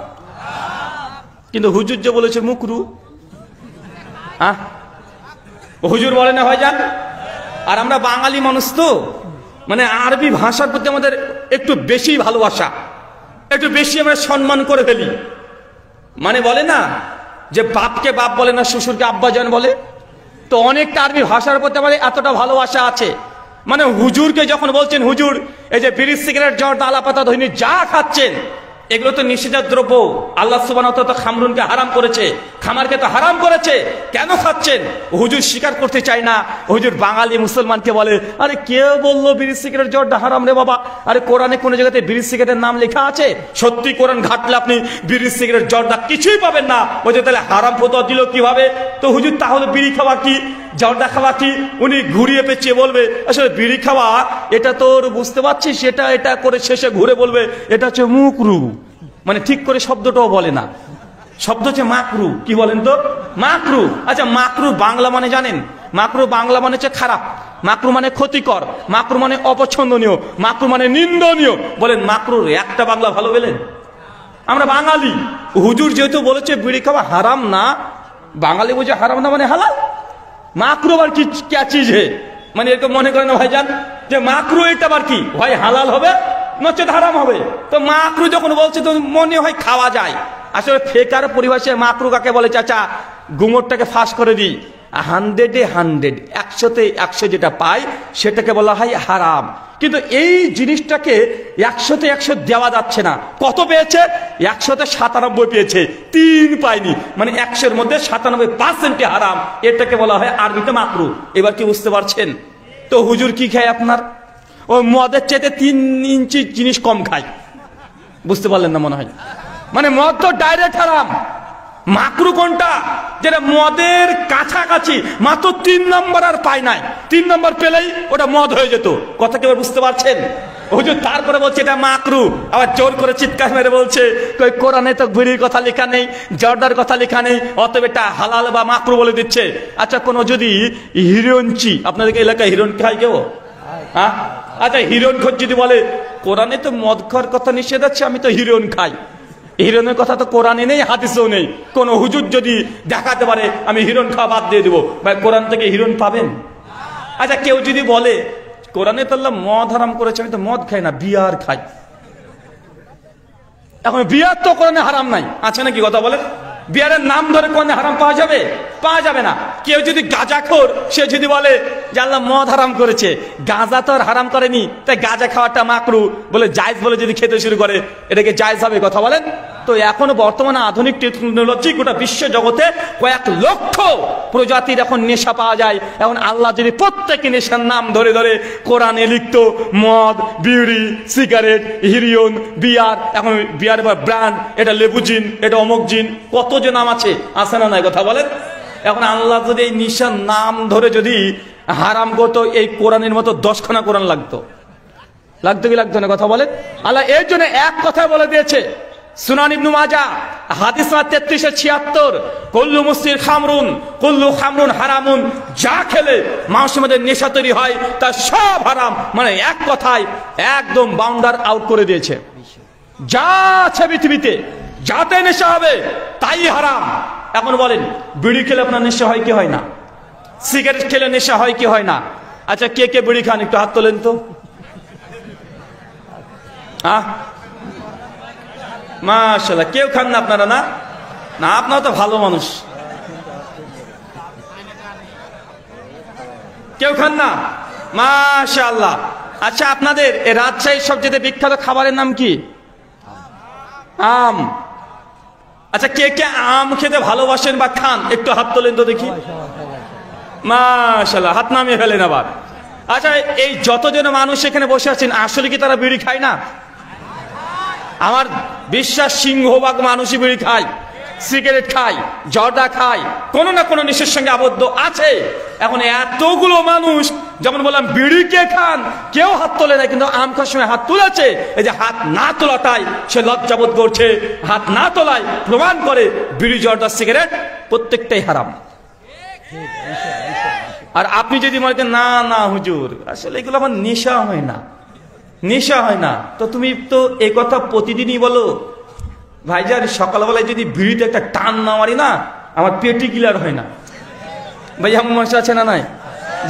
কিন্তু হুজুর যে বলেছে মুকরু, হুজুর বলে না ভাইজান। আর আমরা বাঙালি মানুষ তো, মানে আরবি ভাষার প্রতি আমাদের একটু বেশি ভালোবাসা, একটু বেশি আমরা সম্মান করে ফেলি। মানে বলে না যে বাপকে বাপ বলে না, শ্বশুরকে আব্বাজান বলে, তো অনেকটা আরবি ভাষার প্রতি আমাদের এতটা ভালোবাসা আছে। মানে হুজুরকে যখন বলছেন হুজুর এই যে বিড়ি সিগারেট জর্দা আলাপাতা ধৈনি যা খাচ্ছেন এগুলো তো নিষিদ্ধ দ্রব্য, আল্লাহ সুবহানাহু ওয়া তাআলা খামরুনকে হারাম করেছে, খামারকে তো হারাম করেছে, কেন খাচ্ছেন? হুজুর স্বীকার করতে চায় না। হুজুর বাঙালি মুসলমানকে বলে আরে কে বললো বিড়ি সিগারেট জর্দা হারাম রে বাবা? আরে কোরআনে কোন জায়গাতে বিড়ি সিগারেটের নাম লেখা আছে? সত্যি কোরআন ঘাটলে আপনি বিড়ি সিগারেট জর্দা কিছুই পাবেন না। বলছে তাহলে হারাম ফতোয়া দিল কিভাবে? তো হুজুর তাহলে বিড়ি খাওয়া কি, জর্দা খাওয়া কি? উনি ঘুরিয়ে পেঁচিয়ে বলবে আসলে বিড়ি খাওয়া এটা তোর বুঝতে পারছিস, সেটা এটা করে শেষে ঘুরে বলবে এটা হচ্ছে মুকরু, মানে ঠিক করে শব্দটাও বলে না, শব্দ হচ্ছে মাকরু। কি বলেন তো? মাকরু। আচ্ছা মাকরু বাংলা মানে জানেন? মাকরু বাংলা মানে হচ্ছে খারাপ, মাকরু মানে ক্ষতিকর, মাকরু মানে অপছন্দনীয়, মাকরু মানে নিন্দনীয়। বলেন মাকরুর একটা বাংলা ভালো বলেন? আমরা বাঙালি, হুজুর যেহেতু বলেছে বিড়ি খাওয়া হারাম না, বাঙালি বুঝে হারাম না মানে হালাল। মাকরু আবার কি ক্যা চিজ হে? মানে এরকম মনে করেন না ভাইজান যে মাকরু এটা আবার কি হয় হালাল হবে নচেত হারাম হবে। তো মাকরু যখন বলছে তো মনে হয় খাওয়া যায়। আসলে ফেকার পরিভাষায় মাকরু কাকে বলে চাচা? গুমরটাকে ফাঁস করে দিই, 100-এ 100, 100-তে 100 যেটা পায় সেটাকে বলা হয় হারাম। কিন্তু এই জিনিসটাকে 100-তে 100 দেওয়া যাচ্ছে না। কত পেয়েছে? 100-তে 97 পেয়েছে, 3 পায়নি, মানে 100-এর মধ্যে 97% হারাম। এটাকে বলা হয় আরবিতে মাকরু। এবার কি বুঝতে পারছেন? তো হুজুর কি খায় আপনার? ওই মদের চাইতে 3 ইঞ্চি জিনিস কম খায়। বুঝতে পারলেন না মনে হয়? মানে মদ তো ডাইরেক্ট হারাম, মাকরু কোনটা? যেটা মদের কাছাকাছি, মাত্র 3 নম্বর আর পায় নাই, 3 নম্বর পেলেই ওটা মদ হয়ে যেত। কথা কি বুঝতে পারছেন? হুজুর তারপরে বলছে এটা মাকরু, আবার জোর করে চিৎকার মেরে বলছে কই কোরআনে তো বিড়ির কথা লেখা নেই, জর্দার কথা লেখা নেই, অতএব এটা হালাল বা মাকরু বলে দিচ্ছে। আচ্ছা কোন যদি হিরোইনচি, আপনাদের এলাকায় হিরোইন খায় কেউ? হ্যাঁ, আচ্ছা হিরোইন খোঁজ যদি বলে কোরআনে তো মদ খাওয়ার কথা নিষেধ আছে, আমি তো হিরোইন খাই, হিরোইনের কথা তো কোরআনে নেই, হাদিসেও নেই। কোন হুজুর যদি দেখাতে পারে আমি হিরোইন খাওয়া বাদ দিয়ে দেবো, ভাই কোরআন থেকে হিরোইন পাবেন? আচ্ছা কেউ যদি বলে কোরআনে তো আল্লাহ মদ হারাম করেছে, আমি তো মদ খাই না, বিয়ার খাই। এখন বিয়ার তো কোরআনে হারাম নাই, আছে নাকি? কথা বলেন, বিয়ারের নাম ধরে কোরআনে হারাম পাওয়া যাবে? পাওয়া যাবে না। কেউ যদি গাঁজাখোর, সে যদি বলে যে আল্লাহ মদ হারাম করেছে, গাঁজা তো আর হারাম করেনি, তাই গাঁজা খাওয়াটা মাকরু বলে জায়েজ বলে যদি খেতে শুরু করে, এটাকে জায়েজ হবে? কথা বলেন। তো এখনো বর্তমানে আধুনিক টেকনোলজি গোটা বিশ্ব জগতে কয়েক লক্ষ প্রজাতির এখন নেশা পাওয়া যায়। এখন আল্লাহ যদি প্রত্যেকে নেশার নাম ধরে ধরে কোরআনে লিখতো মদ, বিড়ি, সিগারেট, হিরোইন, বিয়ার, এখন বিয়ার বা ব্র্যান্ড, এটা লেবুজিন, এটা অমুক জিন, কত যে নাম আছে, আছে না নাই? কথা বলেন। এখন আল্লাহ যদি এই নেশার নাম ধরে যদি হারাম করতো, এই কোরআনের মতো 10খানা কোরআন লাগতো। লাগতো কি লাগতো না? কথা বলেন। আল্লাহ এর জন্য এক কথা বলে দিয়েছে, সুনান ইবনে মাজাহ হাদিস 3376, কুল্লু মুসকির খামরুন, কুল্লু খামরুন হারামুন, যা খেলে মানুষের মধ্যে নেশা তৈরি হয় তা সব হারাম। মানে এক কথায় একদম বাউন্ডার আউট করে দিয়েছে। যা আছে পৃথিবীতে যাতে নেশা হবে তাই হারাম। এখন বলেন বিড়ি খেলে আপনার নেশা হয় কি হয় না? সিগারেট খেলে নেশা হয় কি হয় না? আচ্ছা কে কে বিড়ি খান একটু হাত তোলেন তো। মাশাআল্লাহ, কেউ খান না আপনারা? না না, আপনারা তো ভালো মানুষ, কেউ খান না, মাশাআল্লাহ। আচ্ছা আপনাদের এই রাজশাহীর সবচেয়ে বিখ্যাত খাবারের নাম কি? আম। আচ্ছা কে কে আম খেতে ভালোবাসেন বা খান একটু হাত তোলেন তো দেখি। মাশাআল্লাহ, হাত নামিয়ে ফেলেন আবার। আচ্ছা এই যতজন মানুষ এখানে বসে আছেন আসলে কি তারা বিড়ি খায় না? আমার বিশ্বাস সিংহভাগ মানুষই বিড়ি খায়, সিগারেট খায়, জর্দা খায়, কোনো না কোনো নেশার সঙ্গে আবদ্ধ আছে। এখন এতগুলো মানুষ যেমন বললাম বিড়ি কে খান, কেউ হাত তোলে না, কিন্তু আম খাওয়ার সময় হাত তুলেছে। এই যে হাত না তোলাটাই সে লজ্জাবোধ করছে, হাত না তোলায় প্রমাণ করে বিড়ি, জর্দা, সিগারেট প্রত্যেকটাই হারাম। আর আপনি যদি মনে করেন না না হুজুর আসলে এগুলো আমার নেশা হয় না, নেশা হয় না, তো তুমি তো এই কথা প্রতিদিনই বলো। ভাইজান সকালবেলায় যদি বিড়িতে একটা টান না মারি না, আমার পেটই ক্লিয়ার হয় না। ভাই এমন মানুষ আছে না নাই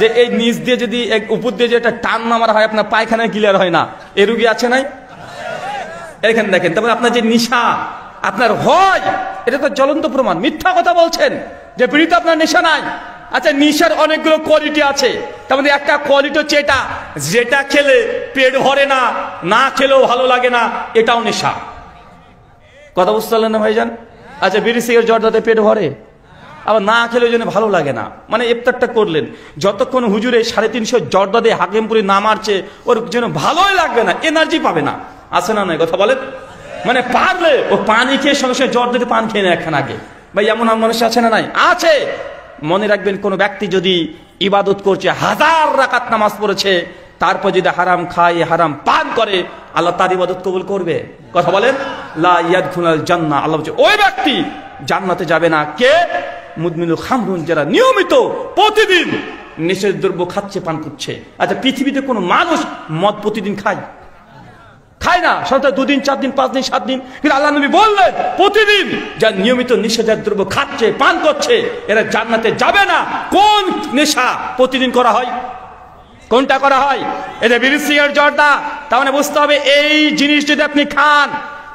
যে এই নিচ দিয়ে যদি উপর দিয়ে যে একটা টান না মারা হয় আপনার পায়খানায় ক্লিয়ার হয় না, এ রুগী আছে নাই? এখানে দেখেন, তারপরে আপনার যে নেশা আপনার হয়, এটা তো জ্বলন্ত প্রমাণ। মিথ্যা কথা বলছেন যে বিড়িতে আপনার নেশা নাই। আচ্ছা নেশার অনেকগুলো কোয়ালিটি আছে, তার মধ্যে একটা কোয়ালিটি হচ্ছে এটা, যেটা খেলে পেট ভরে না, না খেলেও ভালো লাগে না, এটাও নেশা। কথা বুঝতে পারলেন না ভাইজান? আচ্ছা বিড়ি, সিগারেট, জর্দাতে পেট ভরে, আবার না খেলে ওই জন্য ভালো লাগে না, মানে ইফতারটা করলেন, যতক্ষণ হুজুরে 350 জর্দা দিয়ে হাকিমপুরি না মারছে ওর জন্য ভালোই লাগবে না, এনার্জি পাবে না, আছে না নাই? কথা বলেন। মানে পারলে ও পানি খেয়ে সঙ্গে সঙ্গে জর্দা দিয়ে পান খেয়ে নেয় একখান আগে। ভাই এমন মানুষ আছে না নাই? আছে। মনে রাখবেন কোন ব্যক্তি যদি ইবাদত করছে, 1000 রাকাত নামাজ পড়েছে, তারপর যদি হারাম খায়, হারাম পান করে, আল্লাহ তার ইবাদত কবুল করবে? কথা বলেন। লা ইয়াদখুলুল জান্নাহ, আল্লাহ বলছে ওই ব্যক্তি জান্নাতে যাবে না। কে? মুদমিনুল খামরুন, যারা নিয়মিত প্রতিদিন নেশার দ্রব্য খাচ্ছে, পান করছে। আচ্ছা পৃথিবীতে কোন মানুষ মদ প্রতিদিন খায়? খায় না, সপ্তাহে 2 দিন, 4 দিন, 5 দিন, 7 দিন। কিন্তু আল্লাহ নবী বললেন প্রতিদিন যারা নিয়মিত নেশাজাত দ্রব্য খাচ্ছে, পান করছে, এরা জান্নাতে যাবে না। কোন নেশা প্রতিদিন করা হয়? কোনটা করা হয়? এটা বিড়ি, সিগারেট, জর্দা। তার মানে বুঝতে হবে এই জিনিস যদি আপনি খান,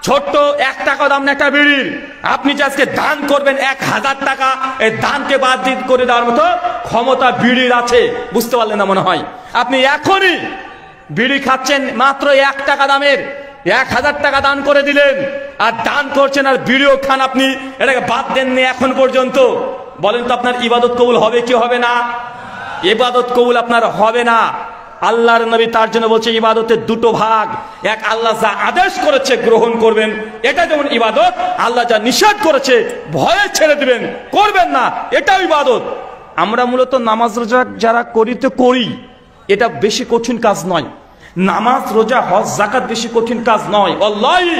ছোট্ট 1 টাকা দাম না একটা বিড়ির, আপনি যে আজকে দান করবেন 1000 টাকা, এই দানকে বাদ করে দেওয়ার মতো ক্ষমতা বিড়ির আছে। বুঝতে পারলেন না মনে হয়? আপনি এখনই বিড়ি খাচ্ছেন মাত্র 1 টাকা দামের, 1000 টাকা দান করে দিলেন, আর দান করছেন আর বিড়িও খান, আপনি এটাকে বাদ দেননি এখন পর্যন্ত। বলেন তো আপনার ইবাদত কবুল হবে কি হবে না? ইবাদত কবুল আপনার হবে না। আল্লাহর নবী তার জন্য বলছে ইবাদতের দুটো ভাগ, এক আল্লাহ যা আদেশ করেছে গ্রহণ করবেন, এটা যেমন ইবাদত, আল্লাহ যা নিষেধ করেছে ভয়ে ছেড়ে দিবেন, করবেন না, এটাও ইবাদত। আমরা মূলত নামাজ রোজা যারা করি তো করি, এটা বেশি কঠিন কাজ নয়। নামাজ রোজা হজ যাকাত বেশি কঠিন কাজ নয়, আল্লাহই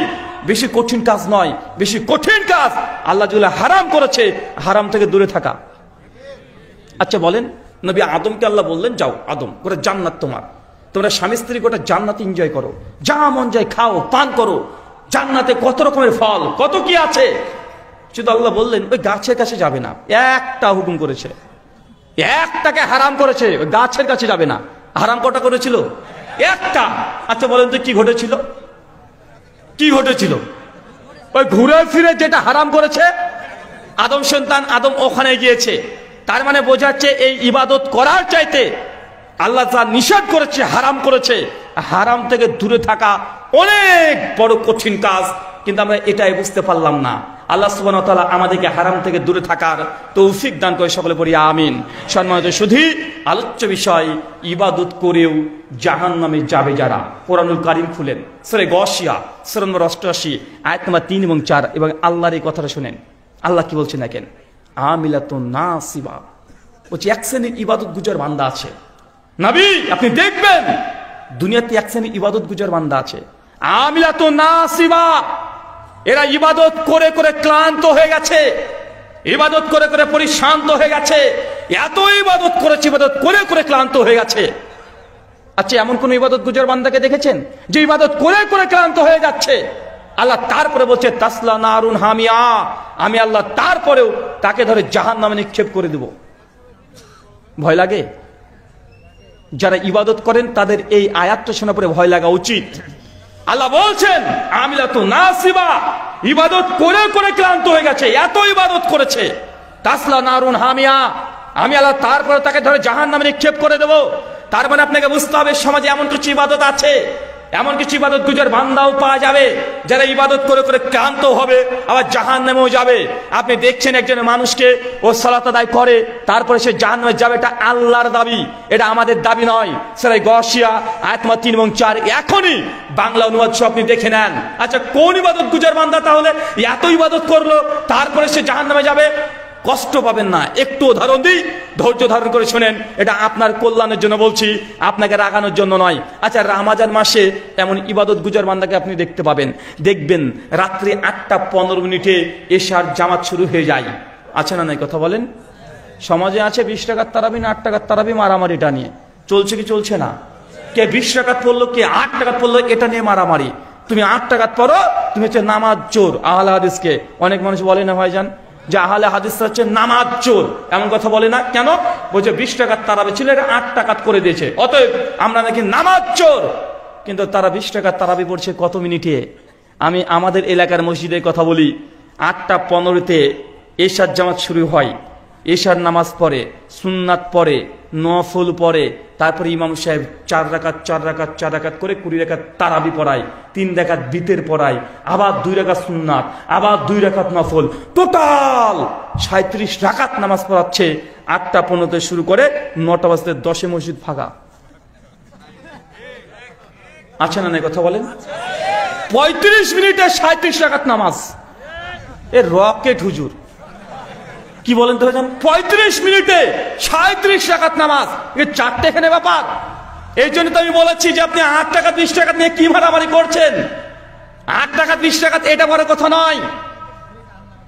বেশি কঠিন কাজ নয়। বেশি কঠিন কাজ আল্লাহ যেগুলো হারাম করেছে, হারাম থেকে দূরে থাকা। আচ্ছা বলেন, নবী আদমকে আল্লাহ বললেন যাও আদম, গোটা জান্নাত তোমার, তোমরা স্বামী স্ত্রী গোটা জান্নাত এনজয় করো, যা মন যায় খাও পান করো, জান্নাতে কত রকমের ফল কত কি আছে। শুধু আল্লাহ বললেন ওই গাছের কাছে যাবে না, একটা হুকুম করেছে, একটাকে হারাম করেছে, ওই গাছের কাছে যাবে না। হারাম কটা করেছিল? একটা। আচ্ছা বলেন তো কি ঘটেছিল? কি ঘটেছিল? ওই ঘুরে ফিরে যেটা হারাম করেছে আদম সন্তান আদম ওখানে গিয়েছে। তার মানে বোঝাচ্ছে এই ইবাদত করার চাইতে আল্লাহ যা নিষেধ করেছে, হারাম করেছে, হারাম থেকে দূরে থাকা অনেক বড় কঠিন কাজ। কিন্তু আমরা এটাই বুঝতে পারলাম না। আল্লাহ সুবহানাহু ওয়া তাআলা আমাদেরকে হারাম থেকে দূরে থাকার তৌফিক দান করে, সকলে পড়ি আমিন। সম্মানিত শুধু আলোচ্য বিষয়, ইবাদত করেও জাহান্নামে যাবে যারা। কোরআনুল কারীম খুলেন সূরা গাশিয়া সূরা নম্বর 88 আয়াত নম্বর 3 এবং 4 এবং আল্লাহর এই কথাটা শুনেন। আল্লাহ কি বলছেন দেখেন, আমিলাতুন নাসিবা, বলছে এক শ্রেণীর ইবাদত গুজার বান্দা আছে। নবী আপনি দেখবেন দুনিয়াতে এক শ্রেণীর ইবাদত গুজার বান্দা আছে, আমিলাতুন নাসিবা, এরা ইবাদত করে করে ক্লান্ত হয়ে গেছে, ইবাদত করে করে পরিশ্রান্ত হয়ে গেছে, এত ইবাদত করেছে, ইবাদত করে করে ক্লান্ত হয়ে গেছে। আচ্ছা এমন কোন ইবাদত গুজার বান্দাকে দেখেছেন যে ইবাদত করে করে ক্লান্ত হয়ে যাচ্ছে? আল্লাহ তারপরে বলছে তাসলা নারুন হামিয়া, আমি আল্লাহ তারপরেও তাকে ধরে জাহান্নামে নিক্ষেপ করে দেব। ভয় লাগে? যারা ইবাদত করেন তাদের এই আয়াতটা শোনা পরে ভয় লাগা উচিত। আল্লাহ বলছেন আমিলাতুন নাসিবা, ইবাদত করে করে ক্লান্ত হয়ে গেছে, এত ইবাদত করেছে। তাসলা নারুন হামিয়া, আমি আল্লাহ তারপরে তাকে ধরে জাহান্নামে নিক্ষেপ করে দেব। তার মানে আপনাকে বুঝতে হবে সমাজে এমন কিছু ইবাদত আছে, এমন কিছু ইবাদত গুজার বান্দাও পাওয়া যাবে যারা ইবাদত করে করে ক্লান্ত হবে, আবার জাহান্নামেও যাবে। আপনি দেখছেন একজন মানুষকে ও সালাত আদায় করে, তারপরে সে জাহান্নামে যাবে, এটা আল্লাহর দাবি, এটা আমাদের দাবি নয়। সূরা গাশিয়া আয়াত নম্বর 3 এবং 4 এখনই বাংলা অনুবাদ আপনি দেখে নেন। আচ্ছা কোন ইবাদত গুজার বান্দা তাহলে এত ইবাদত করলো তারপরে সে জাহান্নামে যাবে? কষ্ট পাবেন না, একটু উদাহরণ দিই, ধৈর্য ধারণ করে শোনেন, এটা আপনার কল্যাণের জন্য বলছি, আপনাকে রাগানোর জন্য নয়। আচ্ছা রমজান মাসে এমন ইবাদত গুজার বান্দাকে আপনি দেখতে পাবেন, দেখবেন রাত্রি 8:15 এশার জামাত শুরু হয়ে যায়। আছে না নাই কথা বলেন? সমাজে আছে 20 টাকার তারাবি না 8 টাকার তারাবি, মারামারিটা নিয়ে চলছে কি চলছে না? কে 20 টাকা পড়লো, কে 8 টাকা পড়লো, এটা নিয়ে মারামারি। তুমি 8 টাকা পড়ো, তুমি হচ্ছে নামাজ চোর। আহলে হাদিসকে অনেক মানুষ বলে না ভাইজান যে আহলে হাদিসরা হচ্ছে নামাজ চোর, এমন কথা বলে না কেন? বলছে 20 টাকার তারাবি ছিল, এটা 8 টাকা করে দিয়েছে, অতএব আমরা নাকি নামাজ চোর। কিন্তু তারা 20 টাকার তারাবি পড়ছে কত মিনিটে? আমি আমাদের এলাকার মসজিদের কথা বলি, 8:15 এশার জামাত শুরু হয়, এশার নামাজ পড়ে, সুন্নাত পড়ে, নফল পড়ে, তারপরে ইমাম সাহেব 4 রাকাত 4 রাকাত 4 রাকাত করে 20 রাকাত তারাবি পড়ায়, 3 রাকাত বিতের পড়ায়, আবার 2 রাকাত সুন্নাত, আবার 2 রাকাত নফল, টোটাল 37 রাকাত নামাজ পড়াচ্ছে। 8:15 শুরু করে 9টা বাজতে 10 মসজিদ ফাঁকা। আছে না নাই কথা বলেন? 35 মিনিটে 37 রাকাত নামাজ, এ রকেট হুজুর। কি বলেন তো ভাইজান? 35 মিনিটে 37 রাকাত নামাজ, এ চারটেখানে ব্যাপার। এই জন্য তো আমি বলেছি যে আপনি 8 টাকা 20 টাকা নিয়ে কি মারামারি করছেন? 8 টাকা 20 টাকা এটা বড় কথা নয়।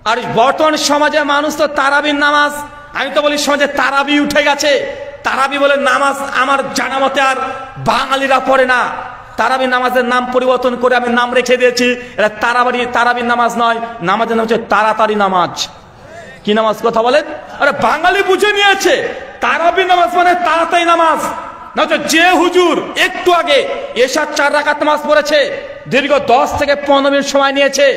আর বর্তমান সমাজে মানুষ তো তারাবির নামাজ, আমি তো বলি সমাজে তারাবি উঠে গেছে। তারাবি বলে নামাজ আমার জানা মতে আর বাঙালিরা পড়ে না। তারাবি নামাজের নাম পরিবর্তন করে আমি নাম রেখে দিয়েছি, এটা তারাবির নামাজ নয়, নামাজের নাম হচ্ছে তাড়াতাড়ি নামাজ। কি নামাজ কথা বলেন? আরে বাঙালি বুঝে নিয়েছে তারাবি নামাজ মানে তাড়াতাড়ি নামাজ। না তো যে হুজুর একটু আগে এশার 4 রাকাত নামাজ পড়েছে, দীর্ঘ 10 থেকে 15 মিনিট সময় নিয়েছে,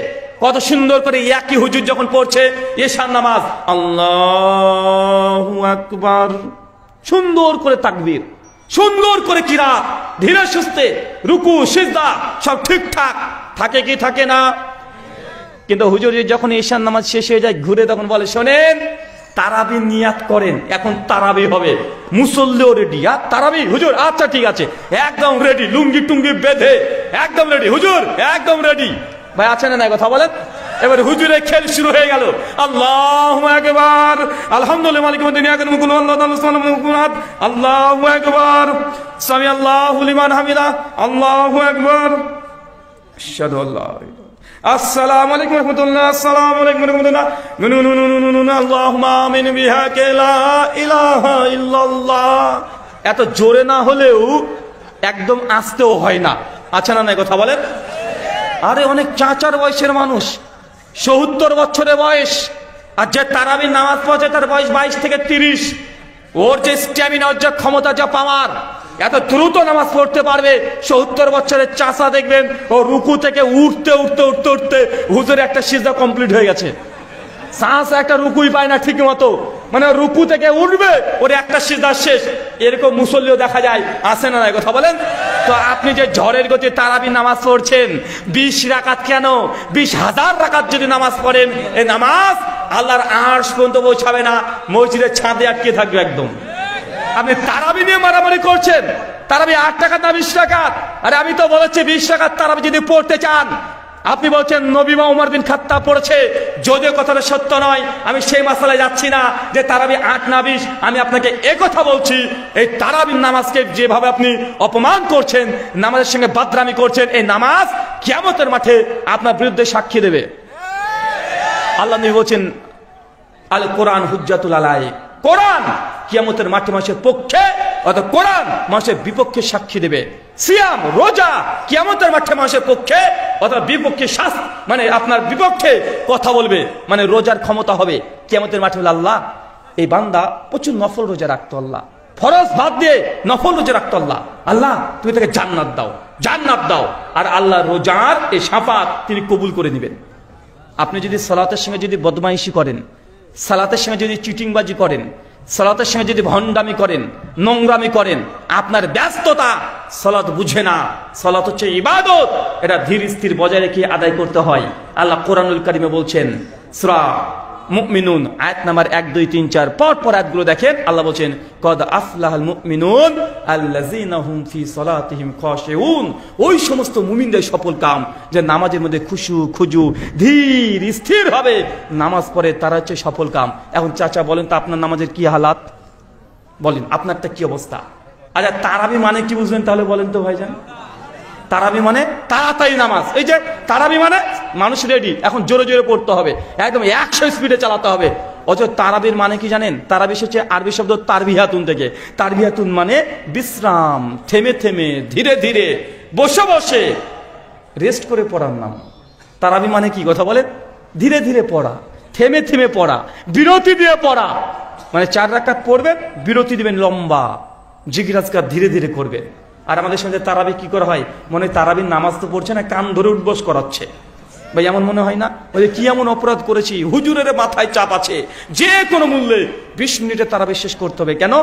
কত সুন্দর করে একই হুজুর যখন পড়ছে এশার নামাজ, আল্লাহু আকবার, সুন্দর করে তাকবীর, সুন্দর করে কিরাত, ধীরে সুস্থে রুকু সিজদা সব ঠিকঠাক থাকে কি থাকে না? কিন্তু হুজুর যখন ঈশান নামাজ শেষ হয়ে যায় ঘুরে তখন বলে শোনেন তারাবি নিয়াত করেন, এখন তারাবি হবে, মুসল্লিও রেডি। আর তারাবি হুজুর, আচ্ছা ঠিক আছে, একদম রেডি, লুঙ্গি টুঙ্গি বেঁধে একদম রেডি, হুজুর একদম রেডি। ভাই আছেন না, কথা বলেন। এবার হুজুরের খেল শুরু হয়ে গেল। আল্লাহু আকবার, আলহামদুলিল্লাহ মালিক ইয়াউমিদ্দিন, ইয়াকা না'বুদু ওয়া ইয়াকা নাস্তাইন, আল্লাহু আকবার, সামি আল্লাহু লিমান হামিদা, আল্লাহু আকবার, আশহাদু আল্লা ইলাহা। আসসালামু আলাইকুম ওয়া রাহমাতুল্লাহ, আসসালামু আলাইকুম ওয়া রাহমাতুল্লাহ, আল্লাহুম্মা আমিন বিহাকা লা ইলাহা ইল্লাল্লাহ। এত জোরে না হলেও একদম আস্তেও হয় না, আছে না নাই, কথা বলেন। আরে অনেক চাচার বয়সের মানুষ, ৭০ বছরের বয়স, আর যে তারাবির নামাজ পড়ছে তার বয়স ২২ থেকে ৩০। ওর যে স্ট্যামিনা, ওর যে ক্ষমতা, যা পাওয়ার, এত দ্রুত নামাজ পড়তে পারবে। ৭০ বছরের চাচা দেখবেন ও রুকু থেকে উঠতে উঠতে উঠতে উঠতে হুজুর একটা সিজদা কমপ্লিট হয়ে গেছে। চাচা একটা রুকুই পায় না ঠিক মতো, মানে রুকু থেকে উঠবে ওর একটা সিজদা শেষ। এরকম মুসল্লিও দেখা যায়, আছে না নাই, কথা বলেন। তো আপনি যে ঝড়ের গতি তারাবি নামাজ পড়ছেন, ২০ রাকাত কেন ২০,০০০ রাকাত যদি নামাজ পড়েন, এই নামাজ আল্লাহর আরশ পর্যন্ত পৌঁছাবে না, মসজিদের ছাদে আটকে থাকবে একদম। আপনি তারাবি নিয়ে মারামারি করছেন, তারাবি ৮ টাকা না ২০ রাকাত। আরে আমি তো বলেছি ২০ রাকাত তারাবি যদি পড়তে চান, আপনি বলছেন নবী বা উমর বিন খাত্তাব পড়েছে, যদিও কথাটা সত্য নয়, আমি সেই মাসালায় যাচ্ছি না যে তারাবি ৮ না ২০। আমি আপনাকে একথা বলছি, এই তারাবির নামাজকে যেভাবে আপনি অপমান করছেন, নামাজের সঙ্গে বাদরামি করছেন, এই নামাজ কিয়ামতের মাঠে আপনার বিরুদ্ধে সাক্ষী দেবে। আল্লাহ নবী বলছেন, আল কোরআন হুজ্জাতুল আলাইক, কোরআন কিয়ামতের মাঠে মানুষের পক্ষে অর্থাৎ কোরআন মানুষের বিপক্ষে সাক্ষী দেবে। সিয়াম, রোজা কিয়ামতের মাঠে মানুষের পক্ষে অথবা বিপক্ষে মানে আপনার বিপক্ষে কথা বলবে, মানে রোজার ক্ষমতা হবে কিয়ামতের মাঠে। বলে আল্লাহ, এই বান্দা প্রচুর নফল রোজা রাখতো, আল্লাহ ফরজ বাদ দিয়ে নফল রোজা রাখতো, আল্লাহ আল্লাহ তুমি তাকে জান্নাত দাও, জান্নাত দাও। আর আল্লাহ রোজার এই শাফাত তিনি কবুল করে নেবেন। আপনি যদি সালাতের সঙ্গে যদি বদমাইশি করেন, সালাতের সঙ্গে যদি চিটিংবাজি করেন, সালাতের সঙ্গে যদি ভণ্ডামি করেন, নোংরামি করেন, আপনার ব্যস্ততা, সালাত বুঝে না। সালাত হচ্ছে ইবাদত, এটা ধীর স্থির বজায় রেখে আদায় করতে হয়। আল্লাহ কোরআনুল কারিমে বলছেন, সূরা মুমিনুন আয়াত নাম্বার ১, ২, ৩, ৪ পর আয়াতগুলো দেখেন। আল্লাহ বলছেন, কদ আফলাহাল মুমিনুন আল্লাযীনা হুম ফি সালাতিহিম খাশিউন। ওই সমস্ত মুমিনদের সফল কাম যে নামাজের মধ্যে খুশু খুজু ধীর স্থির হবে নামাজ পড়ে, তারা হচ্ছে সফল কাম। এখন চাচা বলেন তো আপনার নামাজের কি হালাত, বলেন আপনারটা কি অবস্থা? আচ্ছা তারাবি মানে কি বুঝলেন তাহলে বলেন তো ভাইজান? তারাবি মানে তাড়াতাড়ি নামাজ। এই যে তারাবি মানে মানুষ রেডি, এখন জোরে জোরে পড়তে হবে, একদম ১০০ স্পিডে চালাতে হবে। অথচ তারাবির মানে কি জানেন? তারাবি হচ্ছে আরবি শব্দ তারবিহাতুন থেকে। তারবিহাতুন মানে বিশ্রাম, থেমে থেমে ধীরে ধীরে বসে বসে রেস্ট করে পড়ার নাম। তারাবি মানে কি কথা বলেন? ধীরে ধীরে পড়া, থেমে থেমে পড়া, বিরতি দিয়ে পড়া। মানে ৪ রাকাত পড়বেন, বিরতি দিবেন লম্বা, জিকির আজকার ধীরে ধীরে করবেন। আর আমাদের সঙ্গে তারাবি কি করা হয়, মনে তারাবির নামাজ তো পড়ছে না, কান ধরে উঠবস করাচ্ছে। ভাই এমন মনে হয় না? ওই কি এমন অপরাধ করেছি, হুজুরের মাথায় চাপ আছে, যে কোনো মূল্যে ২০ মিনিটে তারাবি শেষ করতে হবে। কেন?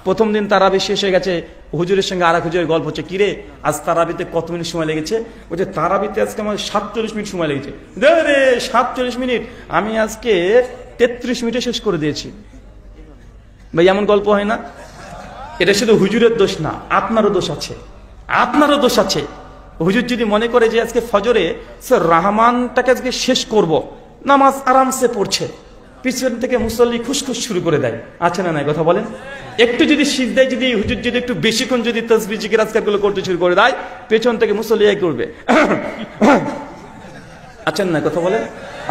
প্রথম দিন তারাবি শেষ হয়ে গেছে, হুজুরের সঙ্গে আর এক হুজুরের গল্প হচ্ছে, কিরে আজ তারাবিতে কত মিনিট সময় লেগেছে? বলছে তারাবিতে আজকে আমার ৪৭ মিনিট সময় লেগেছে। রে ৪৭ মিনিট, আমি আজকে ৩৩ মিনিটে শেষ করে দিয়েছি। ভাই এমন গল্প হয় না? এটা শুধু হুজুরের দোষ না, আপনারও দোষ আছে, আপনারও দোষ আছে। হুজুর যদি মনে করে যে আজকে ফজরে রহমানটাকে আজকে শেষ করব, নামাজ আরামসে পড়ছে, পিছন থেকে মুসল্লি খুশখুশ শুরু করে দেয়, আছে না নাই কথা বলেন? একটু যদি সিজদায় যদি হুজুর যদি একটু বেশিক্ষণ যদি তাসবিহ জিকির আজকারগুলো করতে শুরু করে দেয়, পেছন থেকে মুসল্লি এই করবে, আছেন না কথা বলেন?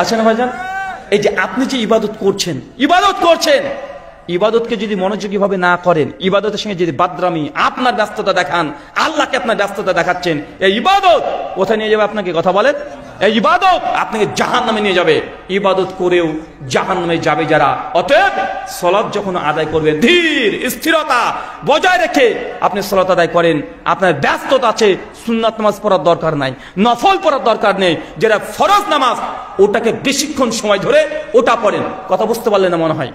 আছে না ভাইজান? এই যে আপনি যে ইবাদত করছেন, ইবাদতকে যদি মনোযোগী ভাবে না করেন, ইবাদতের সঙ্গে যদি বাদরামি, আপনার ব্যস্ততা দেখান, আল্লাহকে আপনার ব্যস্ততা দেখাচ্ছেন, এই ইবাদত কোথায় নিয়ে যাবে আপনাকে কথা বলেন? এই ইবাদত আপনাকে জাহান্নামে নিয়ে যাবে। ইবাদত করেও জাহান্নামে যাবে যারা। অতএব সালাত যখন আদায় করবেন, ধীর স্থিরতা বজায় রেখে আপনি সালাত আদায় করেন। আপনার ব্যস্ততা আছে, সুন্নাত নামাজ পড়ার দরকার নাই, নফল পড়ার দরকার নেই, যেটা ফরজ নামাজ ওটাকে বেশিক্ষণ সময় ধরে ওটা পড়েন। কথা বুঝতে পারলেন না মনে হয়?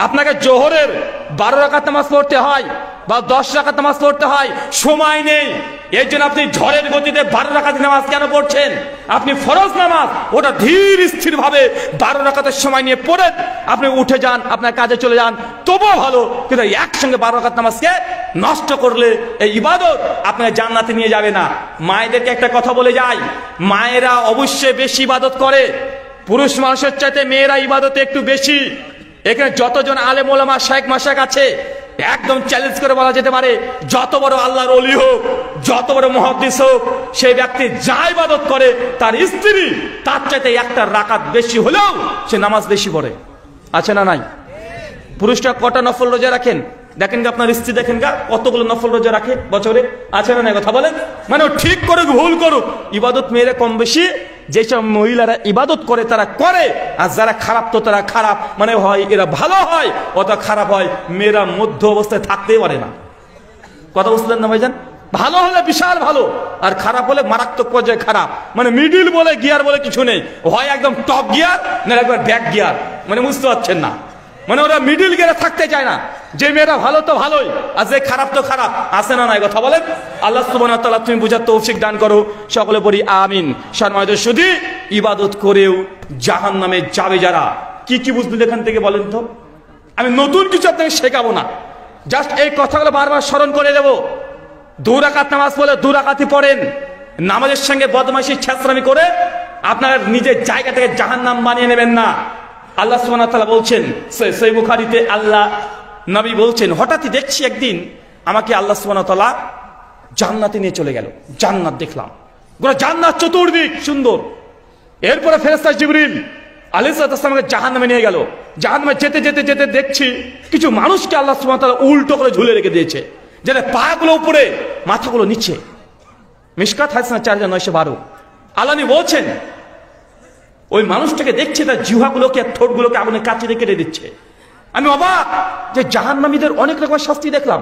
আপনাকে জোহরের ১২ রাকাত নামাজ পড়তে হয় বা ১০ রাকাত নামাজ পড়তে হয়, সময় নেই, এর জন্য আপনি ঝড়ের গতিতে 12 রাকাত নামাজ কেন পড়ছেন? আপনি ফরজ নামাজ ওটা ধীর স্থির ভাবে 12 রাকাতের সময় নিয়ে পড়েন, আপনি উঠে যান, আপনার কাজে চলে যান, তবুও ভালো। কিন্তু একসঙ্গে 12 রাকাত নামাজকে নষ্ট করলে এই ইবাদত আপনাকে জান্নাতে নিয়ে যাবে না। মায়েদেরকে একটা কথা বলে যাই, মায়েরা অবশ্যই বেশি ইবাদত করে, পুরুষ মানুষের চাইতে মেয়েরা ইবাদতে একটু বেশি। এখানে যতজন আলেম ওলামা শায়েখ মাশায়েখ আছে, একদম চ্যালেঞ্জ করে বলা যেতে পারে, যত বড় আল্লাহর ওলি হোক, যত বড় মুহাদ্দিস হোক, সেই ব্যক্তি যা ইবাদত করে তার স্ত্রী তার চাইতে একটা রাকাত বেশি হলেও সে নামাজ বেশি পড়ে। আছে না নাই? পুরুষরা কটা নফল রোজা রাখেন? দেখেন গা আপনার স্ত্রী, দেখেন গা কতগুলো নফল রোজা রাখে বছরে। আছে না নাই? কথা বলেন। মানে ঠিক করুক ভুল করুক, ইবাদত মেয়েরা কম বেশি, যেসব মহিলারা ইবাদত করে তারা করে, আর যারা খারাপ তো তারা খারাপ, মানে হয় এরা ভালো হয় অথবা খারাপ হয়, মেয়েরা মধ্য অবস্থায় থাকতেই পারে না। কথা বুঝলেন না ভাইজান? ভালো হলে বিশাল ভালো, আর খারাপ হলে মারাত্মক পর্যায়ে খারাপ। মানে মিডিল বলে গিয়ার বলে কিছু নেই, হয় একদম টপ গিয়ার না একবার ব্যাক গিয়ার। মানে বুঝতে পারছেন না? মানে ওরা মিডিল গিয়ারে থাকতে চায় না, যে মেয়েরা ভালো তো ভালোই আর যে খারাপ তো খারাপ। আছে না নাই? কথা বলেন। আল্লাহ সুবহানাহু ওয়া তাআলা তুমি বুঝার তৌফিক দান করো, সকলে পড়ি আমিন। সম্মানিত শুধু ইবাদত করেও জাহান্নামে যাবে যারা। কি কি বুঝলেন এখান থেকে বলেন তো? আমি নতুন কিছু আপনাকে শেখাবো না, জাস্ট এই কথাগুলো বারবার স্মরণ করে দেবো। 2 রাকাত নামাজ পড়লে 2 রাকাতই পড়েন, নামাজের সঙ্গে বদমাইশি ছেঁচড়ামি করে আপনার নিজের জায়গা থেকে জাহান্নাম বানিয়ে নেবেন না। আল্লাহ সুবহানাহু ওয়া তাআলা বলছেন, সহিহ বুখারীতে আল্লাহ নবী বলছেন, হঠাৎই দেখছি একদিন আমাকে আল্লাহ সুবহানাহু ওয়া তাআলা জান্নাতে নিয়ে চলে গেল। জান্নাত দেখলাম, গোটা জান্নাত চতুর্দিক সুন্দর। এরপরে ফেরেশতা জিবরিল আলাইহিস সালামকে জাহান্নামে নিয়ে গেল। জাহান্নামে যেতে যেতে যেতে দেখছি কিছু মানুষকে আল্লাহ সুবহানাহু ওয়া তাআলা উল্টো করে ঝুলে রেখে দিয়েছে, যারা পাগুলো উপরে মাথাগুলো নিচে। মিশকাত হাদিস 4912 আল্লাহ বলছেন, ওই মানুষটাকে দেখছে তার জিহ্বাগুলোকে আর ঠোঁটগুলোকে আগুনে কাঁচি দিয়ে কেটে দিচ্ছে। আমি অবাক যে জাহান্নামীদের অনেক রকম শাস্তি দেখলাম,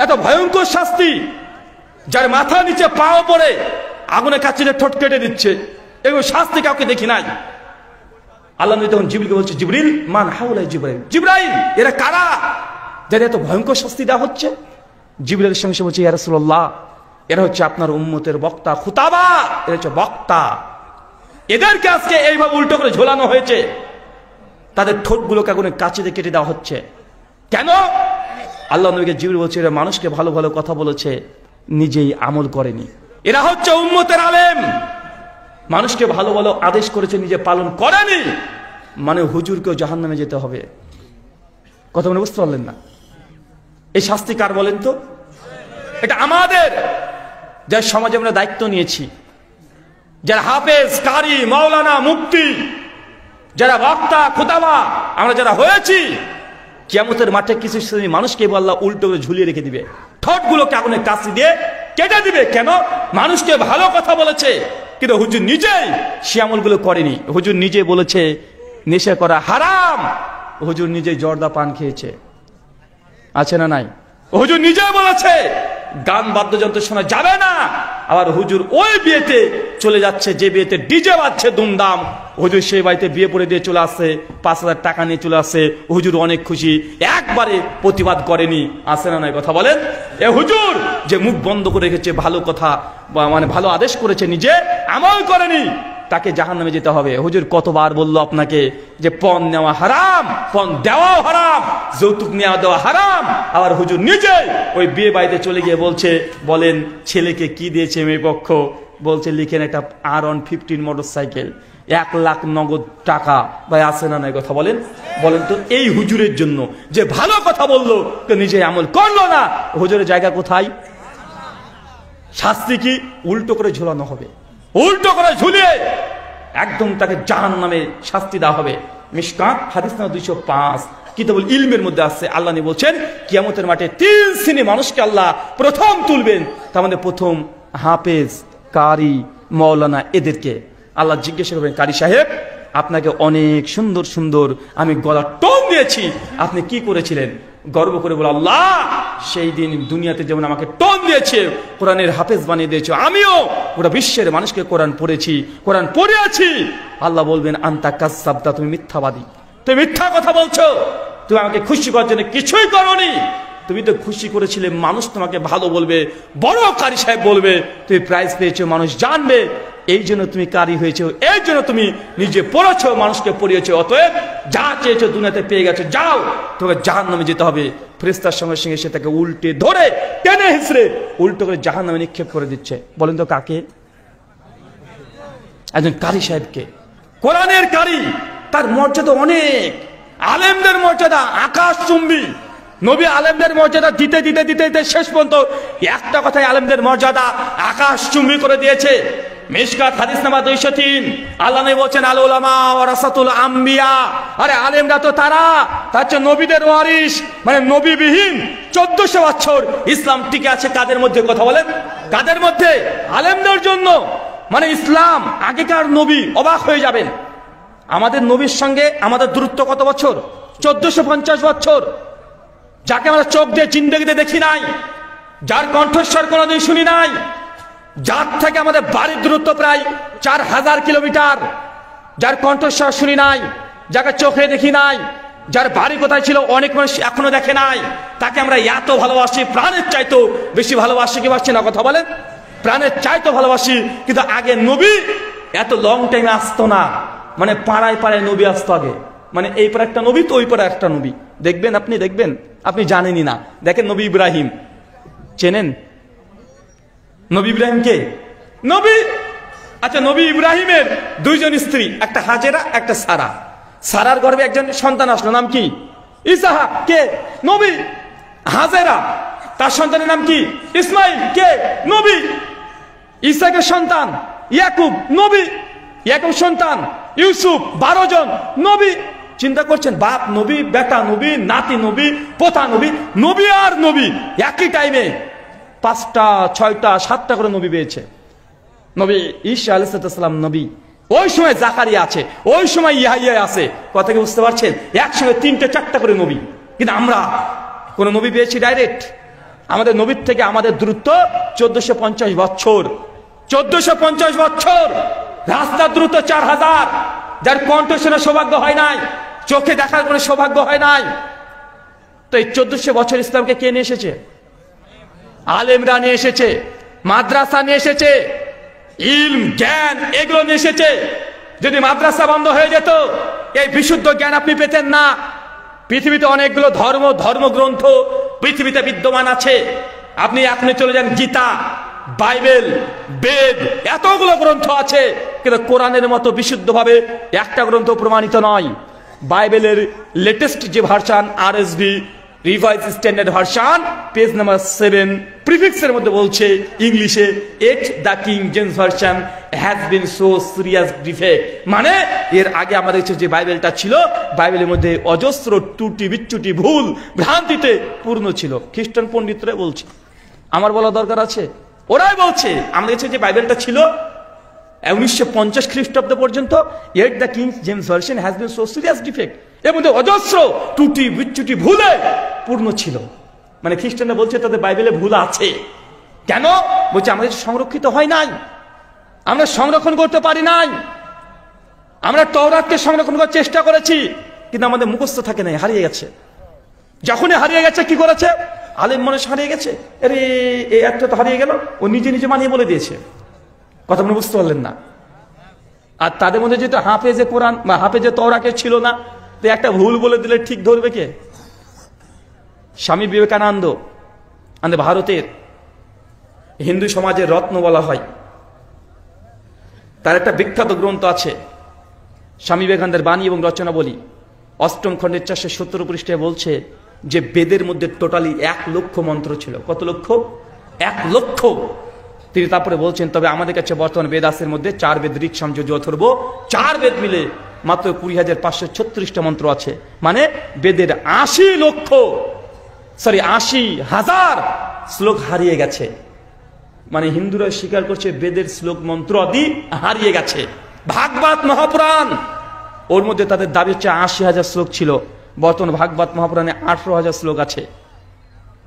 এত ভয়ঙ্কর শাস্তি, যার মাথা নিচে পা পড়ে আগুনে কাঁচি দিয়ে ঠোঁট কেটে দিচ্ছে, এগুলো শাস্তি কাউকে দেখি নাই। আল্লাহ নবী তখন জিবরিলকে বলছে, জিবরিল মান হাউলা জিবরাইল, এরা কারা যাদের এত ভয়ঙ্কর শাস্তি দেওয়া হচ্ছে? জিবরিলের সঙ্গে বলছে, ইয়া রাসূলুল্লাহ, এরা হচ্ছে আপনার উম্মতের বক্তা, খুতাবা, এরা হচ্ছে বক্তা। এদেরকে আজকে এইভাবে উল্টো করে ঝোলানো হয়েছে, তাদের ঠোঁটগুলোকে আগুনে কাঁচি দিয়ে কেটে দেওয়া হচ্ছে। কেন? আল্লাহ নবীকে জিবরিল বলছে, এরা মানুষকে ভালো ভালো কথা বলেছে, নিজেই আমল করেনি। এরা হচ্ছে উম্মতের আলেম, মানুষকে ভালো ভালো আদেশ করেছে, নিজে পালন করেনি। মানে হুজুরকেও জাহান্নামে যেতে হবে। কথা মনে বুঝতে পারলেন না? এই শাস্তি কার বলেন তো? এটা আমাদের, যার সমাজে আমরা দায়িত্ব নিয়েছি, যারা হাফেজ, কারি, মাওলানা, মুফতি, যারা বক্তা, খুতাবা, আমরা যারা হয়েছি, কিয়ামতের মাঠে কিছু শ্রেণী মানুষকে আল্লাহ উল্টো করে ঝুলিয়ে রেখে দিবে, ঠোঁটগুলোকে আগুনে কাঁচি দিয়ে কেটে দিবে। কেন? মানুষকে ভালো কথা বলেছে, কিন্তু হুজুর নিজেই সে আমলগুলো করেনি। হুজুর নিজে বলেছে নেশা করা হারাম, হুজুর নিজেই জর্দা পান খেয়েছে। আছে না নাই? হুজুর নিজে বলেছে গান বাদ্যযন্ত্র শোনা যাবে না, আবার হুজুর ওই বিয়েতে চলে যাচ্ছে যে বিয়েতে ডিজে বাজছে দুমদাম, হুজুর সেই বাড়িতে বিয়ে পড়ে দিয়ে চলে আসছে, 5000 টাকা নিয়ে চলে আসছে, হুজুর অনেক খুশি, একবারে প্রতিবাদ করেনি। আছে না নাই? কথা বলেন। এ হুজুর যে মুখ বন্ধ করে রেখেছে, ভালো কথা মানে ভালো আদেশ করেছে, নিজে আমল করেনি, তাকে জাহান্নামে যেতে হবে। হুজুর কতবার বললো আপনাকে যে পণ নেওয়া হারাম, পণ দেওয়াও হারাম, যৌতুক নেওয়া দেওয়া হারাম। আবার হুজুর নিজে ওই বিয়ে বাড়িতে চলে গিয়ে বলছে, বলেন ছেলেকে কি দিয়েছে মেয়ে পক্ষ? বলছে লিখেন একটা R115 মোটরসাইকেল, 1 লাখ নগদ টাকা। ভাই আছে না নাই? কথা বলেন। বলেন তো এই হুজুরের জন্য যে ভালো কথা বললো, তো নিজে আমল করলো না, হুজুরের জায়গা কোথায়? শাস্তি কি? উল্টো করে ঝুলানো হবে, উল্টো করে ঝুলিয়ে একদম তাকে জাহান্নামে শাস্তি দেওয়া হবে। মিশকাত হাদিস নাম্বার 205 কিতাবুল ইলমের মধ্যে আছে। আল্লাহ বলছেন কিয়ামতের মাঠে 3 শ্রেণী মানুষকে আল্লাহ প্রথম তুলবেন। তার মধ্যে প্রথম হাফেজ, কারি, মাওলানা, এদেরকে আল্লাহ জিজ্ঞাসা করবেন, কারি সাহেব আপনাকে অনেক সুন্দর সুন্দর আমি গলার টোন দিয়েছি, আপনি কি করেছিলেন? গর্ব করে বলে, আল্লাহ সেই দিন দুনিয়াতে যেমন আমাকে টোন দিয়েছে, কোরআনের হাফেজ বানিয়ে দিয়েছে, আমিও গোটা বিশ্বের মানুষকে কোরআন পড়েছি, কোরআন পড়ে আছি। আল্লাহ বলবেন, আনতা কাযযাবতা, তুমি মিথ্যাবাদী, তুমি মিথ্যা কথা বলছো, তুমি আমাকে খুশি করার জন্য কিছুই করোনি। তুমি তো খুশি করেছিলে মানুষ তোমাকে ভালো বলবে, বড় কারি সাহেব বলবে, তুমি প্রাইজ পেয়েছো, মানুষ জানবে, এই জন্য তুমি কারি হয়েছো, এই জন্য তুমি নিজে পড়েছো, মানুষকে পড়িয়েছো। অতএব যা চেয়েছো দুনিয়াতে পেয়ে গেছো, যাও, তোমাকে জাহান্নামে যেতে হবে। ফেরেশতার সঙ্গে সঙ্গে সে তাকে উল্টে ধরে টেনে হিসড়ে উল্টো করে জাহান্নামে নিক্ষেপ করে দিচ্ছে। বলেন তো কাকে? একজন কারি সাহেবকে, কোরআনের কারি। তার মর্যাদা অনেক, আলেমদের মর্যাদা আকাশচুম্বী। নবী আলেমদের মর্যাদা দিতে দিতে দিতে দিতে শেষ পর্যন্ত একটা কথায় আলেমদের মর্যাদা আকাশচুম্বী করে দিয়েছে। মিশকাত হাদিস নাম্বার 203, আল্লাহ নবী বলেন আল উলামা ওয়ারাসাতুল আম্বিয়া। আরে আলেমরা তো তারা হচ্ছে নবীদের ওয়ারিস, মানে নবীবিহীন 1400 বছর ইসলাম টিকে আছে কাদের মধ্যে? কথা বলেন, কাদের মধ্যে? আলেমদের জন্য। মানে ইসলাম, আগেকার নবী, অবাক হয়ে যাবেন, আমাদের নবীর সঙ্গে আমাদের দূরত্ব কত বছর? 1450 বছর। যাকে আমরা চোখ দিয়ে জিন্দেগিতে দেখি নাই, যার কণ্ঠস্বর কোনোদিন শুনি নাই, যার থেকে আমাদের বাড়ির দূরত্ব প্রায় 4000 কিলোমিটার, যার কণ্ঠস্বর শুনি নাই, যাকে চোখে দেখি নাই, যার বাড়ি কোথায় ছিল অনেক মানুষ এখনো দেখে নাই, তাকে আমরা এত ভালোবাসি, প্রাণের চাইতো বেশি ভালোবাসি কি পারছি না? কথা বলেন, প্রাণের চাইতো ভালোবাসি। কিন্তু আগে নবী এত লং টাইমে আসতো না, মানে পাড়ায় পাড়ায় নবী আসতো আগে। মানে এই পারে একটা নবী তো ওই পারে একটা নবী। দেখবেন, আপনি দেখবেন, আপনি জানেনই না। দেখেন নবী ইব্রাহিম, চেনেন নবী ইব্রাহিমকে? নবী, আচ্ছা, নবী ইব্রাহিমের 2 জন স্ত্রী, একটা হাজেরা, একটা সারা। সারার গর্ভে একজন সন্তান আসলো, নাম কি? ইসাহাক। কে? নবী। হাজেরা, তার সন্তানের নাম কি? ইসমাইল। কে? নবী। ইসাকের সন্তান ইয়াকুব, নবী। ইয়াকুব সন্তান ইউসুফ, 12 জন, নবী। চিন্তা করছেন, বাপ নবী, বেটা নবী, নাতি নবী, পোতা নবী, নবী আর নবী একই টাইমে 5টা 6টা 7টা করে নবী পেয়েছে। নবী ঈসা আলাইহিস সালাম নবী, ওই সময় জাকারিয়া আছে, ওই সময় ইয়াহইয়া আছে। কথা কি বুঝতে পারছেন? একসঙ্গে 3টে 4টা করে নবী। কিন্তু আমরা কোন নবী পেয়েছি ডাইরেক্ট? আমাদের নবীর থেকে আমাদের দূরত্ব 1450 বছর। 1450 বছর। রাস্তার দূরত্ব 4000। যার কণ্ঠ শোনার সৌভাগ্য হয় নাই, চোখে দেখার কোনো সৌভাগ্য হয় নাই। তো এই 1400 বছর ইসলামকে কে নিয়ে এসেছে? আলেমরা নিয়ে এসেছে, মাদ্রাসা নিয়ে এসেছে, ইলম জ্ঞান এগুলো নিয়ে এসেছে। যদি মাদ্রাসা বন্ধ হয়ে যেত, এই বিশুদ্ধ জ্ঞান আপনি পেতেন না। পৃথিবীতে অনেকগুলো ধর্মগ্রন্থ পৃথিবীতে বিদ্যমান আছে। আপনি এখনই চলে যান, গীতা, বাইবেল, বেদ, এতগুলো গ্রন্থ আছে, কিন্তু কোরআনের মতো বিশুদ্ধভাবে একটা গ্রন্থ প্রমাণিত নয়। বাইবেলের লেটেস্ট যে version, RSV, revise standard version, page number 7, প্রিফিক্সের মধ্যে বলছে ইংলিশে, at the king James version has been so serious defect. মানে এর আগে আমাদের যে বাইবেলটা ছিল, বাইবেলের মধ্যে অজস্র ত্রুটি বিচ্যুটি ভুল ভ্রান্তিতে পূর্ণ ছিল। খ্রিস্টান পণ্ডিতরা বলছে, আমার বলা দরকার আছে? ওরাই বলছে আমাদের কাছে যে বাইবেলটা ছিল 1950 খ্রিস্টাব্দ পর্যন্ত, at the king James version has been so serious defect, এর মধ্যে অজস্র ত্রুটি বিচ্যুটি ভুলে পূর্ণ ছিল। মানে খ্রিস্টানরা বলছে তাদের বাইবেলে ভুল আছে। কেন? বলছে আমাদের সংরক্ষিত হয় নাই, আমরা সংরক্ষণ করতে পারি নাই। আমরা তওরাতকে সংরক্ষণ করার চেষ্টা করেছি, কিন্তু আমাদের মুখস্থ থাকে নাই, হারিয়ে গেছে। যখনই হারিয়ে গেছে, কি করেছে? আলেম মানুষ হারিয়ে গেছে, আরে এই একটা তো হারিয়ে গেল, ও নিজে নিজে মানিয়ে বলে দিয়েছে। কথা আপনি বুঝতে পারলেন না? আর তাদের মধ্যে যেটা হাফেজে কোরআন বা হাফেজে তওরাকে ছিল না, তো একটা ভুল বলে দিলে ঠিক ধরবে কে? স্বামী বিবেকানন্দ, আমাদের ভারতের হিন্দু সমাজের রত্ন বলা হয়। তার একটা বিখ্যাত গ্রন্থ আছে, স্বামী বিবেকানন্দের বাণী এবং রচনাবলী, 8ম খণ্ডের 417 পৃষ্ঠায় বলছে যে বেদের মধ্যে টোটালি 1 লক্ষ মন্ত্র ছিল। কত লক্ষ? 1 লক্ষ। তিনি তারপরে বলছেন, তবে আমাদের কাছে বর্তমান বেদ আছে, মধ্যে 4 বেদ, ঋক, সাম, যজু, অথর্ব, 4 বেদ মিলে মাত্র 20,536টা মন্ত্র আছে। মানে বেদের 80,000 শ্লোক হারিয়ে গেছে। মানে হিন্দুরা স্বীকার করছে বেদের শ্লোক মন্ত্র আদি হারিয়ে গেছে। ভাগবত মহাপুরাণ, ওর মধ্যে তাদের দাবি হচ্ছে 80,000 শ্লোক ছিল, বর্তমান ভাগবত মহাপুরাণে 18,000 শ্লোক আছে।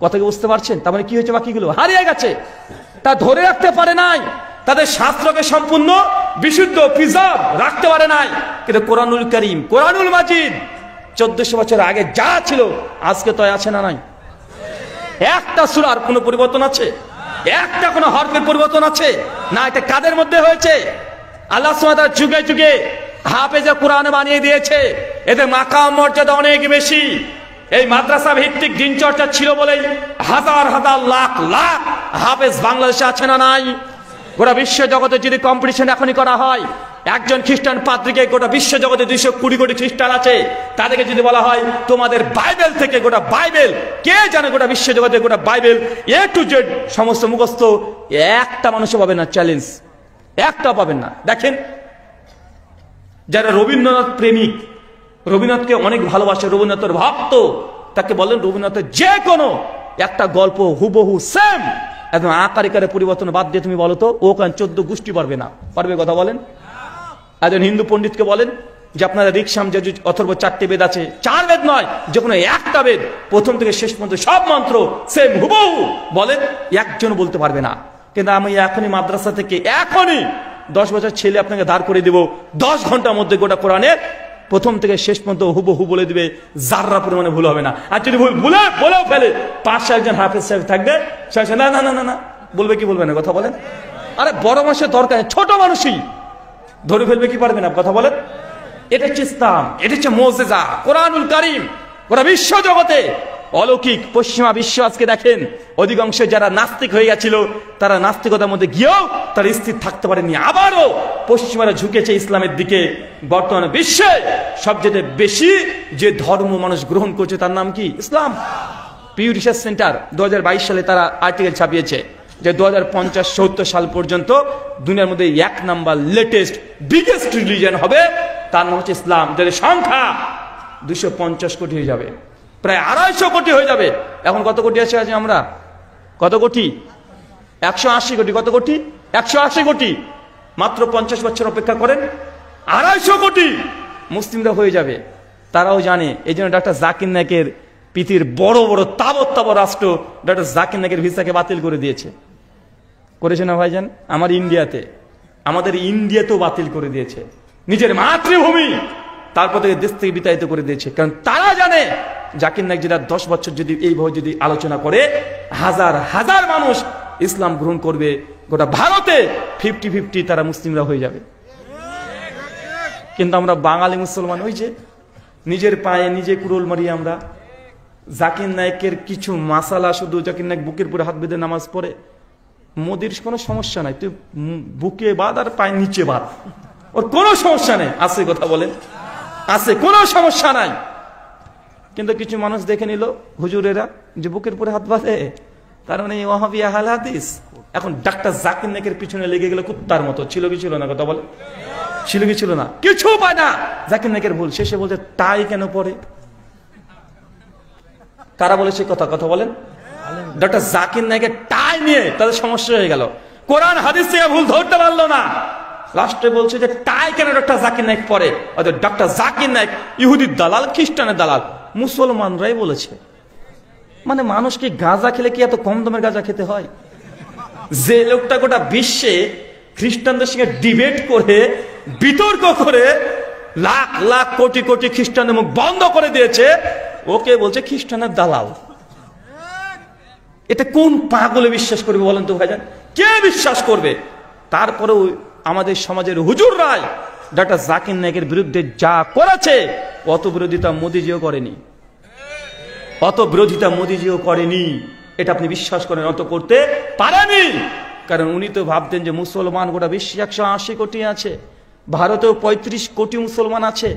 কথা কি বুঝতে পারছেন? তার মানে কি হয়েছে? বাকিগুলো হারিয়ে গেছে, তা ধরে রাখতে পারে নাই। তাদের শাস্ত্রকে সম্পূর্ণ বিশুদ্ধ প্রিজার্ভ রাখতে পারে নাই। কিন্তু কোরআনুল কারীম, কোরআনুল মাজিদ 1400 বছর আগে যা ছিল আজকে তো আছে না নাই? একটা সূরার কোনো পরিবর্তন আছে? একটা কোনো হরফের পরিবর্তন আছে? না, এটা কাদের মধ্যে হয়েছে? আল্লাহ সুবহানাহু ওয়া তাআলা যুগে যুগে হাফেজে কোরআন বানিয়ে দিয়েছে, এদের মাকাম মর্যাদা অনেক বেশি। এই মাদ্রাসা ভিত্তিক দিন চর্চা ছিল বলেই হাজার হাজার লাখ লাখ হাফেজ বাংলাদেশে আছে না নাই? গোটা বিশ্ব জগতে যদি কম্পিটিশন এখনই করা হয়, একজন খ্রিস্টান পাদ্রীকে গোটা বিশ্ব জগতে 220 কোটি খ্রিস্টান আছে, তাদেরকে যদি বলা হয় তোমাদের বাইবেল থেকে গোটা বাইবেল, কে জানে গোটা বিশ্ব জগতে গোটা বাইবেল এ টু জেড সমস্ত মুখস্থ, একটা মানুষও পাবে না চ্যালেঞ্জ, একটা পাবেন না। দেখেন, যারা রবীন্দ্রনাথ প্রেমিক, রবীন্দ্রনাথকে অনেক ভালোবাসে, রবীন্দ্রনাথের ভক্ত, তাকে বলেন রবীন্দ্রনাথের যে কোনো একটা গল্প হুবহু সেম একদম আকারে পরিবর্তন বাদ দিয়ে তুমি বলো তো, ও কারণ 14 গোষ্ঠী পারবে না, পারবে? কথা বলেন। একজন হিন্দু পণ্ডিতকে বলেন যে আপনারা ঋক্সাম যজুর অথর্ব 4টে বেদ আছে, 4 বেদ নয়, যে কোনো একটা বেদ প্রথম থেকে শেষ পর্যন্ত সব মন্ত্র সেম হুবহু বলেন, একজন বলতে পারবে না। কিন্তু আমি এখনই মাদ্রাসা থেকে এখনই 10 বছর ছেলে আপনাকে দাঁড় করে দেব, 10 ঘন্টার মধ্যে গোটা কোরআনের প্রথম থেকে শেষ পর্যন্ত হুবহু বলে দিবে, যাররা পরিমাণে ভুল হবে না। আর যদি ভুল বলেও ফেলে, পাশে একজন হাফেজ সাহেব থাকবে, সে না না না না বলবে কি বলবে না? কথা বলেন। আরে বড় মানুষের দরকার, ছোট মানুষই ধরে ফেলবে কি পারবে না? কথা বলেন। এটা হচ্ছে ইসলাম, এটা হচ্ছে মুজিজা কোরআনুল কারীম। গোটা বিশ্ব জগতে অলৌকিক। পশ্চিমা বিশ্ব আজকে দেখেন, অধিকাংশ যারা নাস্তিক হয়ে গেছিল, তারা নাস্তিকতার মধ্যে গিয়েও তারা স্থির থাকতে পারেনি, আবারও পশ্চিমারা ঝুঁকেছে ইসলামের দিকে। বর্তমানে বিশ্বে সবচেয়ে বেশি যে ধর্ম মানুষ গ্রহণ করছে তার নাম কি? ইসলাম। পিউ রিসার্চ সেন্টার 2022 সালে তারা আর্টিকেল ছাপিয়েছে যে 2050-70 সাল পর্যন্ত দুনিয়ার মধ্যে 1 নাম্বার লেটেস্ট বিগেস্ট রিলিজিয়ন হবে, তার নাম হচ্ছে ইসলাম, যাদের সংখ্যা 250 কোটি হয়ে যাবে, প্রায় 250 কোটি হয়ে যাবে। এখন কত কোটি আছে আমরা? কত কোটি? 180 কোটি। কত কোটি? 180 কোটি। মাত্র 50 বছর অপেক্ষা করেন, 250 কোটি মুসলিমরা হয়ে যাবে। তারাও জানে, এই জন্য ডক্টর জাকির নায়েকের পৃথিবীর বড় বড় তাবৎ রাষ্ট্র ডক্টর জাকির নায়েকের ভিসাকে বাতিল করে দিয়েছে। করেছে না ভাইজান? আমার ইন্ডিয়াতে, আমাদের ইন্ডিয়াতেও বাতিল করে দিয়েছে, নিজের মাতৃভূমি, তারপর থেকে দেশ থেকে বিতাড়িত করে দিয়েছে। কারণ তারা জানে জাকির নায়েক যেটা 10 বছর যদি এইভাবে যদি আলোচনা করে, হাজার হাজার মানুষ ইসলাম গ্রহণ করবে, গোটা ভারতে 50-50 তারা মুসলিমরা হয়ে যাবে। কিন্তু আমরা বাঙালি মুসলমান, ওই যে নিজের পায়ে নিজে কুড়োল মারি আমরা। জাকির নায়েকের কিছু মাসালা, শুধু জাকির নায়েক বুকের উপরে হাত বেঁধে নামাজ পড়ে, মোদির কোনো সমস্যা নাই, তুই বুকে বাঁধ আর পায়ে নিচে বাঁধ, ওর কোনো সমস্যা নেই। আছে? কথা বলেন। আছে, কোনো সমস্যা নাই। কিন্তু কিছু মানুষ দেখে নিল হুজুরেরা যে বুকের উপরে হাত বাঁধে, তার মানে ওয়াহাবি আহলে হাদিস। এখন ডাক্তার জাকির নায়েকের পিছনে লেগে গেল কুত্তার মতো। ছিল কি ছিল না? কথা বলে। ছিল কি ছিল না? কিছু পায় না। জাকির নায়েকের ভুল। শেষে বলছে তাই কেন পড়ে? কারা বলেছে কথা? কথা বলেন। ডক্টর জাকির নায়েকের টাই নিয়ে তাদের সমস্যা হয়ে গেল। কোরআন হাদিস থেকে ভুল ধরতে পারলো না, লাস্টে বলছে যে টাই কেন ডক্টর জাকির নায়েক পড়ে? ডক্টর জাকির নায়েক ইহুদির দালাল, খ্রিস্টানের দালাল, মুসলমানরাই বলেছে। মানে মানুষ কি গাঁজা খেলে কি এত কম দামের গাঁজা খেতে হয়? যে লোকটা গোটা বিশ্বে খ্রিস্টানদের সঙ্গে ডিবেট করে, বিতর্ক করে লাখ লাখ কোটি কোটি খ্রিস্টানের মুখ বন্ধ করে দিয়েছে, ওকে বলছে খ্রিস্টানের দালাল। এটা কোন পাগলে বিশ্বাস করবে বলেন তো ভাইজান? কে বিশ্বাস করবে? তারপরেও আমাদের সমাজের হুজুররাই ডক্টর জাকির নায়েকের বিরুদ্ধে যা করেছে, অত বিরোধিতা মোদিজিও করেনি, অত বিরোধিতা মোদিজিও করেনি। এটা আপনি বিশ্বাস করেন? অত করতে পারেনি। কারণ উনি তো ভাবতেন যে মুসলমান গোটা বিশ্বে 180 কোটি আছে, ভারতেও 35 কোটি মুসলমান আছে,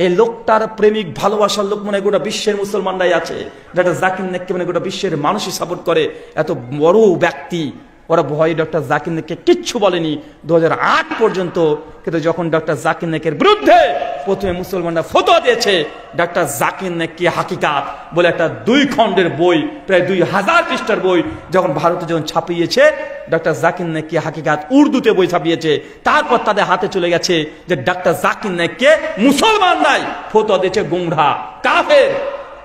এই লোকটার প্রেমিক ভালোবাসার লোক মনে গোটা বিশ্বের মুসলমানরাই আছে। ডক্টর জাকির নায়েককে মানে গোটা বিশ্বের মানুষই সাপোর্ট করে। এত বড় ব্যক্তি, ওরা ভয় ডক্টর জাকির নায়েককে কিচ্ছু বলেনি 2008 পর্যন্ত। কিন্তু যখন ডক্টর জাকির নায়েকের বিরুদ্ধে প্রথমে মুসলমানরা ফতোয়া দিয়েছে, ডক্টর জাকির নায়েক কি হাকিকাত বলে একটা 2 খণ্ডের বই, প্রায় 2000 পৃষ্ঠার বই যখন ভারতে যখন ছাপিয়েছে, ডক্টর জাকির নায়েক কি হাকিকাত উর্দুতে বই ছাপিয়েছে, তারপর তাদের হাতে চলে গেছে যে ডক্টর জাকির নায়েককে মুসলমানরাই ফতোয়া দিয়েছে গুমরাহ, কাফের।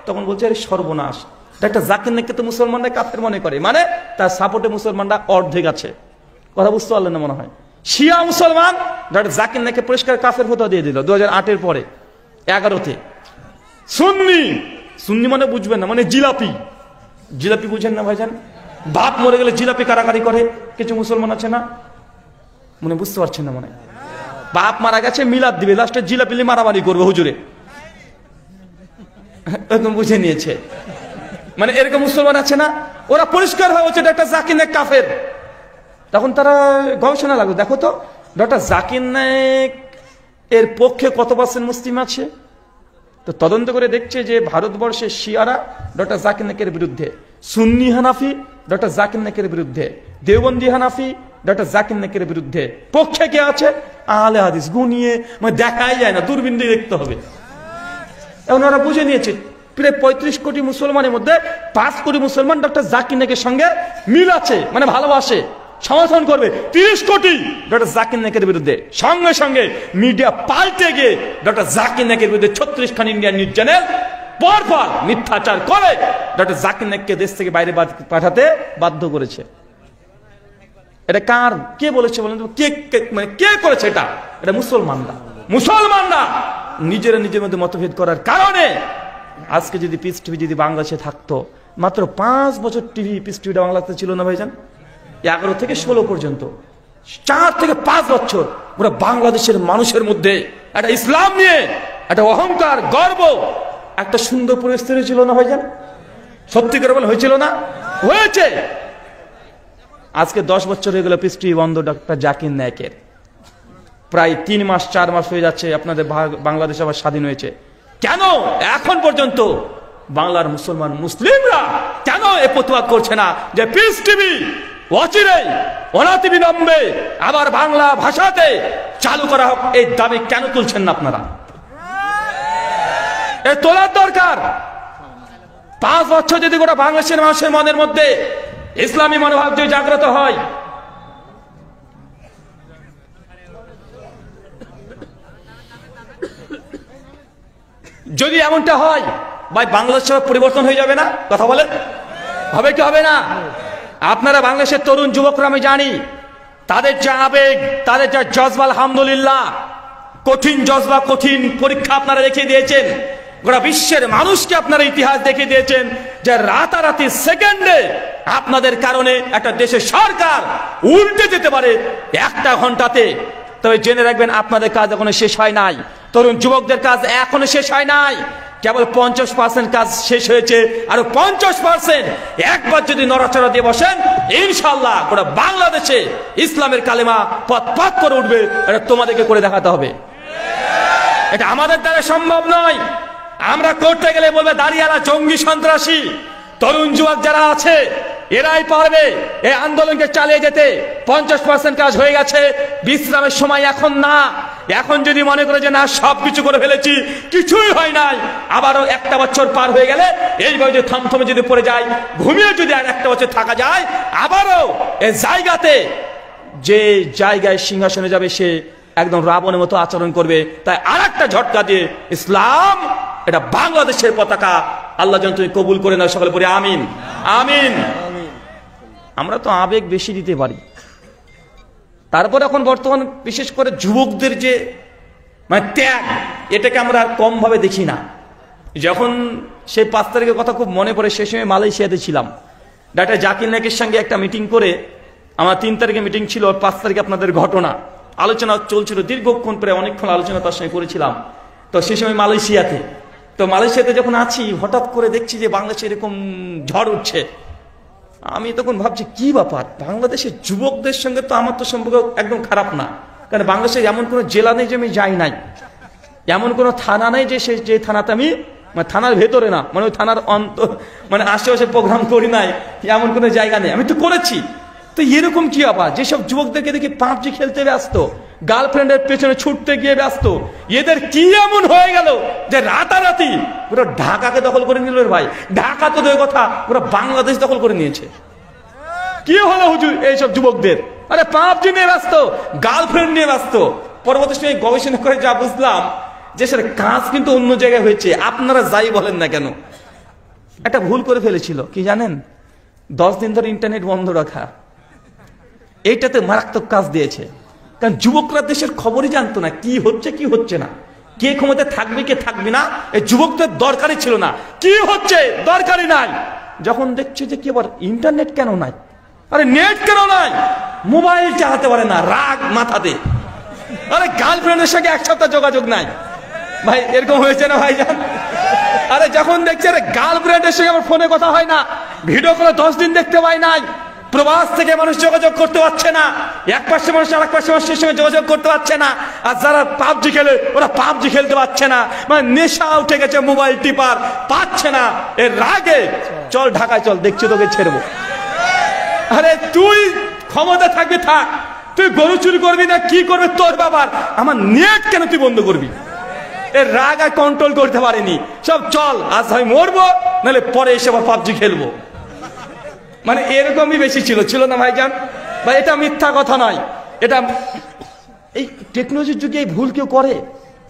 তখন বলছে আরে সর্বনাশ, ডক্টর জাকির নায়েককে তো মুসলমানরা কাফের মনে করে, মানে তার সাপোর্টে মুসলমানরা অর্ধেক আছে। কথা বুঝতে পারলেন না মনে হয়? শিয়া মুসলমান ডক্টর জাকির নায়েককে পরিষ্কার কাফের ফতোয়া দিয়ে দিল 2008-এর পরে 11-তে। সুন্নি, সুন্নি মানে বুঝবেন না, মানে জিলাপি, জিলাপি বুঝেন না ভাইজান? বাপ মরে গেলে জিলাপি কারাকারি করে কিছু মুসলমান আছে না? মনে বুঝতে পারছেন না? মনে বাপ মারা গেছে মিলাদ দিবে, লাস্টে জিলাপি মারামারি করবে হুজুরে, একদম বুঝে নিয়েছে। মানে এরকম মুসলমান আছে না? ওরা পরিষ্কার হয়ে হচ্ছে ডক্টর জাকির নায়েক কাফের। তখন তারা গবেষণা লাগবে, দেখো তো ডক্টর জাকির নায়েক এর পক্ষে কত % মুসলিম আছে। তো তদন্ত করে দেখছে যে ভারতবর্ষের শিয়ারা ডক্টর জাকির নায়েকের বিরুদ্ধে, সুন্নি হানাফি ডক্টর জাকির নায়েকের বিরুদ্ধে, দেওবন্দি হানাফি ডক্টর জাকির নায়েকের বিরুদ্ধে। পক্ষে কে আছে? আহলে হাদিস। গুনিয়ে মানে দেখাই যায় না, দূরবীন দিয়ে দেখতে হবে। এখন ওরা বুঝে নিয়েছে প্রায় 35 কোটি মুসলমানের মধ্যে 5 কোটি মুসলমান ডক্টর জাকির নায়েকের সঙ্গে মিল আছে, মানে ভালোবাসে, সমর্থন করবে। 30 কোটি ডক্টর জাকির নায়েকের বিরুদ্ধে। সঙ্গে সঙ্গে মিডিয়া পাল্টে গিয়ে ডক্টর জাকির নায়েকের বিরুদ্ধে 36 খান ইন্ডিয়ান নিউজ চ্যানেল পরপর মিথ্যাচার করে ডক্টর জাকির নায়েককে দেশ থেকে বাইরে পাঠাতে বাধ্য করেছে। এটা কার, কে বলেছে বলেন তো? মানে কে করেছে এটা? এটা মুসলমানরা নিজের মধ্যে মতভেদ করার কারণে। আজকে যদি পিস টিভি যদি বাংলাদেশে থাকতো, মাত্র 5 বছর পিস টিভিটা বাংলাদেশে ছিল না ভাইজান? 11 থেকে 16 পর্যন্ত 4 থেকে 5 বছর পুরো বাংলাদেশের মানুষের মধ্যে একটা ইসলাম নিয়ে একটা অহংকার, গর্ব, একটা সুন্দর পরিস্থিতি ছিল না ভাইজান? সত্যি করে বলে হয়েছিল না? হয়েছে। আজকে 10 বছর হয়ে গেল পিস টিভি বন্ধ ডক্টর জাকির নায়েকের। প্রায় 3 মাস 4 মাস হয়ে যাচ্ছে আপনাদের বাংলাদেশ আবার স্বাধীন হয়েছে। কেন এখন পর্যন্ত বাংলার মুসলিমরা কেন এ প্রতিবাদ করছে না যে পিস টিভি অচিরেই অনতিবিলম্বে আবার বাংলা ভাষাতে চালু করা হোক? এই দাবি কেন তুলছেন না আপনারা? এ তোলার দরকার। 5 বছর যদি গোটা বাংলাদেশের মানুষের মনের মধ্যে ইসলামী মনোভাব যদি জাগ্রত হয়, যদি এমনটা হয় ভাই, বাংলাদেশের পরিবর্তন হয়ে যাবে না? কথা বলেন, হবে কি হবে না? আপনারা বাংলাদেশের তরুণ যুবকরা, আমি জানি তাদের যা আবেগ, তাদের যা জজবা, আলহামদুলিল্লাহ কঠিন জজবা, কঠিন পরীক্ষা আপনারা দেখিয়ে দিয়েছেন। গোটা বিশ্বের মানুষকে আপনারা ইতিহাস দেখিয়ে দিয়েছেন যে রাতারাতি সেকেন্ডে আপনাদের কারণে একটা দেশের সরকার উল্টে যেতে পারে 1 ঘন্টাতে। তবে জেনে রাখবেন, আপনাদের কাজ এখনো শেষ হয় নাই। তরুণ যুবকদের কাজ এখনো শেষ হয় নাই। কেবল 50% কাজ শেষ হয়েছে, আর 50% একবার যদি নড়াচড়া দিয়ে বসেন, ইনশাআল্লাহ গোটা বাংলাদেশে ইসলামের কালেমা পথ করে উঠবে। এটা তোমাদেরকে করে দেখাতে হবে। এটা আমাদের দ্বারা সম্ভব নয়। আমরা করতে গেলে বলবে দাঁড়িয়ালা জঙ্গি, সন্ত্রাসী। তরুণ যুবক যারা আছে এরাই পারবে এই আন্দোলনকে চালিয়ে যেতে। 50% কাজ হয়ে গেছে, বিশ্রামের সময় এখন না। এখন যদি মনে করে যে না সবকিছু করে ফেলেছি, কিছুই হয় নাই, আবারও 1টা বছর পার হয়ে গেলে এইভাবে যদি থমথমে যদি পড়ে যায়, ঘুমিয়ে যদি আর 1টা বছর থাকা যায়, আবারও এই জায়গাতে, যে জায়গায় সিংহাসনে যাবে সে একদম রাবণের মতো আচরণ করবে। তাই আরেকটা ঝটকা দিয়ে ইসলাম, এটা বাংলাদেশের পতাকা, আল্লাহ যেন তুমি কবুল করে নাও। সকলে পড়ি আমিন আমিন। আমরা তো আবেগ বেশি দিতে পারি। তারপর এখন বর্তমান বিশেষ করে যুবকদের যে মানে ত্যাগ, এটাকে আমরা আর কম ভাবে দেখি না। যখন সেই 5 তারিখের কথা খুব মনে পড়ে, সেই সময় মালয়েশিয়াতে ছিলাম। ডক্টর জাকির নায়েকের সঙ্গে একটা মিটিং করে, আমার 3 তারিখে মিটিং ছিল, 5 তারিখে আপনাদের ঘটনা আলোচনা চলছিল দীর্ঘক্ষণ, প্রায় অনেকক্ষণ আলোচনা তার সঙ্গে করেছিলাম। তো সেই সময় মালয়েশিয়াতে, তো মালয়েশিয়াতে যখন আছি, হঠাৎ করে দেখছি যে বাংলাদেশে এরকম ঝড় উঠছে। আমি তখন ভাবছি কি ব্যাপার, বাংলাদেশের যুবকদের সঙ্গে তো আমার তো সম্পর্ক একদম খারাপ না, কারণ বাংলাদেশে এমন কোনো জেলা নেই যে আমি যাই নাই, এমন কোনো থানা নেই যে থানাতে আমি, মানে থানার ভেতরে না, মানে ওই থানার মানে আশেপাশে প্রোগ্রাম করি নাই, এমন কোনো জায়গা নেই। আমি তো করেছি। তো এরকম কি ব্যাপার, যেসব যুবকদেরকে দেখি পাবজি খেলতে ব্যস্ত, গার্লফ্রেন্ডের পেছনে ছুটতে গিয়ে ব্যস্ত, এদের কি এমন হয়ে গেল যে রাতারাতি পুরো ঢাকাকে দখল করে নিল? ভাই, ঢাকা তো দুই কথা, পুরো বাংলাদেশ দখল করে নিয়েছে। কি হলো হুজুর এইসব যুবকদের? আরে পাবজি নিয়ে ব্যস্ত, গার্লফ্রেন্ড নিয়ে ব্যস্ত। পরবর্তী সময় গবেষণা করে যা বুঝলাম যে সেটা কাজ কিন্তু অন্য জায়গায় হয়েছে। আপনারা যাই বলেন না কেন, একটা ভুল করে ফেলেছিল কি জানেন? 10 দিন ধরে ইন্টারনেট বন্ধ রাখা, এইটাতে মারাত্মক কাজ দিয়েছে। কারণ যুবকরা দেশের খবরই জানতো না, কি হচ্ছে কি হচ্ছে না, কে ক্ষমতায় থাকবে কে থাকবে না, এই যুবকদের দরকারই ছিল না। কি হচ্ছে দরকারই নাই, যখন দেখছে যে কি আবার ইন্টারনেট কেন নাই, আরে নেট কেন নাই, মোবাইল চালাতে পারে না, রাগ মাথাতে। আরে গার্লফ্রেন্ডের সঙ্গে এক সপ্তাহ যোগাযোগ নাই, ভাই এরকম হয়েছে না ভাইজান? আরে যখন দেখছে আরে গার্লফ্রেন্ডের সঙ্গে আমার ফোনে কথা হয় না, ভিডিও কলে 10 দিন দেখতে পাই নাই, প্রবাস থেকে মানুষ যোগাযোগ করতে পারছে না, এক পাশে মানুষ আর এক পাশে মানুষের সঙ্গে যোগাযোগ করতে পারছে না, আর যারা পাবজি খেলে ওরা পাবজি খেলতে পারছে না, মানে নেশা উঠে গেছে, মোবাইল টিপার পাচ্ছে না, এর রাগে চল ঢাকায় চল, দেখছি তোকে ছেড়বো। আরে তুই ক্ষমতা থাকবি থাক, তুই গরু চুরি করবি না কি করবে তোর বাবার, আমার নেট কেন তুই বন্ধ করবি? এর রাগ আর কন্ট্রোল করতে পারেনি, সব চল আজ আমি মরবো, নাহলে পরে এসে আবার পাবজি খেলবো। মানে এরকমই বেশি ছিল না ভাইজান? ভাই এটা মিথ্যা কথা নয়, এটা এই টেকনোলজির যুগে এই ভুল কেউ করে?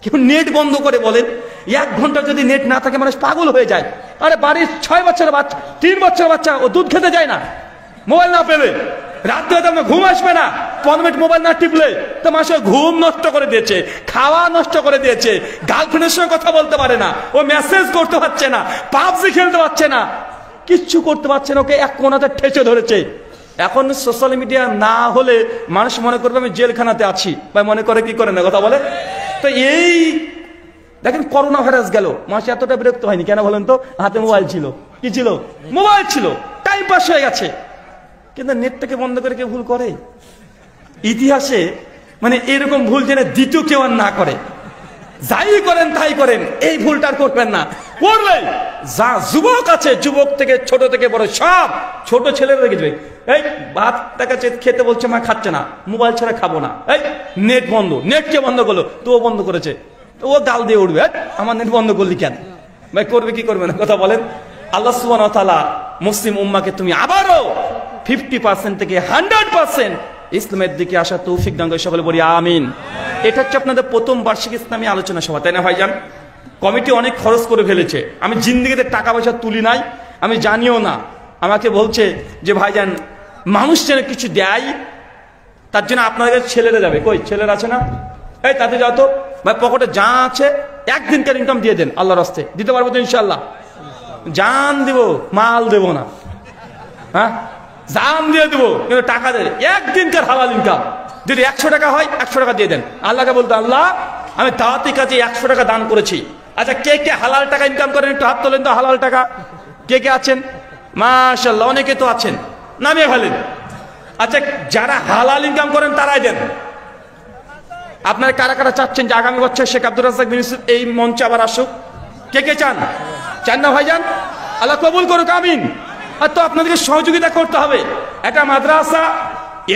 কেউ নেট বন্ধ করে বলেন? 1 ঘন্টা যদি নেট না থাকে মানুষ পাগল হয়ে যায়। আরে বাড়ির 6 বছরের বাচ্চা, 3 বছরের বাচ্চা, ও দুধ খেতে যায় না মোবাইল না পেলে, রাত্রে তো ঘুম আসবে না 15 মিনিট মোবাইল না টিপলে, তো মানুষের ঘুম নষ্ট করে দিয়েছে, খাওয়া নষ্ট করে দিয়েছে, গার্লফ্রেন্ডের সঙ্গে কথা বলতে পারে না, ও মেসেজ করতে পারছে না, পাবজি খেলতে পারছে না, কিচ্ছু করতে পারছে না, ওকে এক কোণাতে ঠেচে ধরেছে। এখন সোশ্যাল মিডিয়া না হলে মানুষ মনে করবে আমি জেলখানাতে আছি, বা মনে করে কি করে না কথা বলে। তো এই দেখেন করোনা ভাইরাস গেল, মানুষ এতটা বিরক্ত হয়নি কেন বলেন তো? হাতে মোবাইল ছিল, কি ছিল? মোবাইল ছিল, টাইম পাস হয়ে গেছে। কিন্তু নেটটাকে বন্ধ করে কেউ ভুল করে? ইতিহাসে মানে এরকম ভুল যেন দ্বিতীয় কেউ আর না করে। যাই করেন তাই করেন, এই ভুলটা আর করবেন না। করলে যা যুবক আছে, যুবক থেকে ছোট থেকে বড় সব, ছোট ছেলেরা দেখবে এই ভাত দেখাচ্ছে খেতে বলছে মা খাচ্ছে না, মোবাইল ছাড়া খাবো না, এই নেট বন্ধ, নেট কে বন্ধ করলো? তো ও বন্ধ করেছে, তো ও গাল দিয়ে উঠবে আমার নেট বন্ধ করলি কেন? ভাই করবে কি করবে না কথা বলেন? আল্লাহ সুবহানাহু ওয়া তাআলা মুসলিম উম্মাহকে তুমি আবারও 50% থেকে 100% ইসলামের দিকে আসা তৌফিক দান করে, সকলে বলি আমিন। এটা হচ্ছে আপনাদের প্রথম বার্ষিক ইসলামী আলোচনা সভা, তাই না ভাইজান? কমিটি অনেক খরচ করে ফেলেছে, আমি জিন্দেগিতে টাকা পয়সা তুলি নাই, আমি জানিও না। আমাকে বলছে যে ভাইজান মানুষ যেন কিছু দেয়, তার জন্য আপনাদের কাছে ছেলেরা যাবে। কই ছেলেরা আছে না? এই তাতে যাও তো ভাই, পকেটে যা আছে একদিনকার ইনকাম দিয়ে দেন, আল্লাহর রাস্তে দিতে পারবো তো ইনশাল্লাহ? জান দিব, মাল দেব না, হ্যাঁ জান দিয়ে দেবো, কিন্তু টাকা দেবে একদিনকার হালাল ইনকাম। যদি 100 টাকা হয় 100 টাকা দিয়ে দেন, আল্লাহকে বলতে আল্লাহ আমি দাওয়াতি কাজে 100 টাকা দান করেছি। আচ্ছা কে কে হালাল টাকা ইনকাম করেন একটু হাত তোলেন তো, হালাল টাকা কে কে আছেন? মাশাআল্লাহ অনেকে তো আছেন, নামিয়ে ফেলেন। আচ্ছা যারা হালাল ইনকাম করেন তারাই দেন। আপনারা কারা কারা চাচ্ছেন যে আগামী বছর শেখ আব্দুর রাজ্জাক বিন ইউসুফ এই মঞ্চে আবার আসুক? কে কে চান? চান না ভাইজান? আল্লাহ কবুল করুক, আমিন। আর তো আপনাদেরকে সহযোগিতা করতে হবে। একটা মাদ্রাসা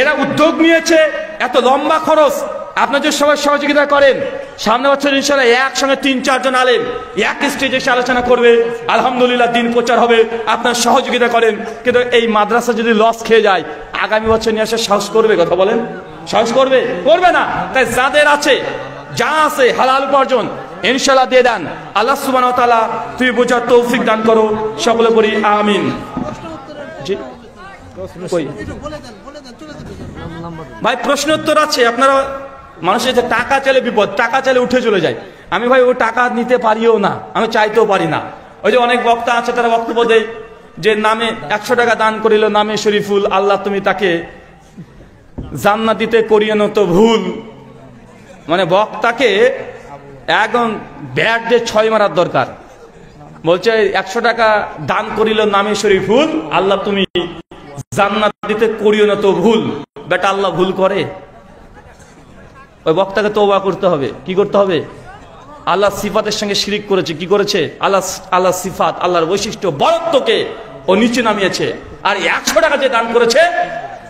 এরা উদ্যোগ নিয়েছে, এত লম্বা খরচ, আপনারা যদি সবাই সহযোগিতা করেন, সামনে বছর ইনশাআল্লাহ একসঙ্গে 3-4 জন আলেম এক স্টেজে এসে আলোচনা করবে, আলহামদুলিল্লাহ দিন প্রচার হবে। আপনারা সহযোগিতা করেন। কিন্তু এই মাদ্রাসা যদি লস খেয়ে যায়, আগামী বছর নিয়ে আসা সাহস করবে? কথা বলেন, সাহস করবে? করবে না। তাই যাদের আছে, যা আছে হালাল উপার্জন ইনশাআল্লাহ দিয়ে দেন। আল্লাহ সুবহানাহু ওয়া তাআলা তুই বোঝার তৌফিক দান করো, সকলে বলি আমিন। জি কই ভাই প্রশ্ন উত্তর আছে? আপনারা মানুষের যে টাকা চাইলে বিপদ, টাকা চাইলে উঠে চলে যায়। আমি ভাই ও টাকা নিতে পারিও না, আমি চাইতেও পারি না। ওই যে অনেক বক্তা আছে তারা বক্তব্য দেয় যে নামে 100 টাকা দান করিল নামে শরীফুল, আল্লাহ তুমি তাকে জান্নাতিতে করিয়ে নো তো ভুল। মানে বক্তাকে একদম ব্যাট দিয়ে 6 মারার দরকার। বলছে 100 টাকা দান করিল নামে শরীফুল, আল্লাহ তুমি জান্নাতিতে করিও না তো ভুল। বেটা আল্লাহ ভুল করে? ওই বক্তাকে তওবা করতে হবে। কি করতে হবে? আল্লাহ সিফাতের সঙ্গে শিরিক করেছে। কি করেছে? আল্লাহ সিফাত, আল্লাহর বৈশিষ্ট্য বরত্বকে ও নিচে নামিয়েছে। আর 100 টাকা যে দান করেছে,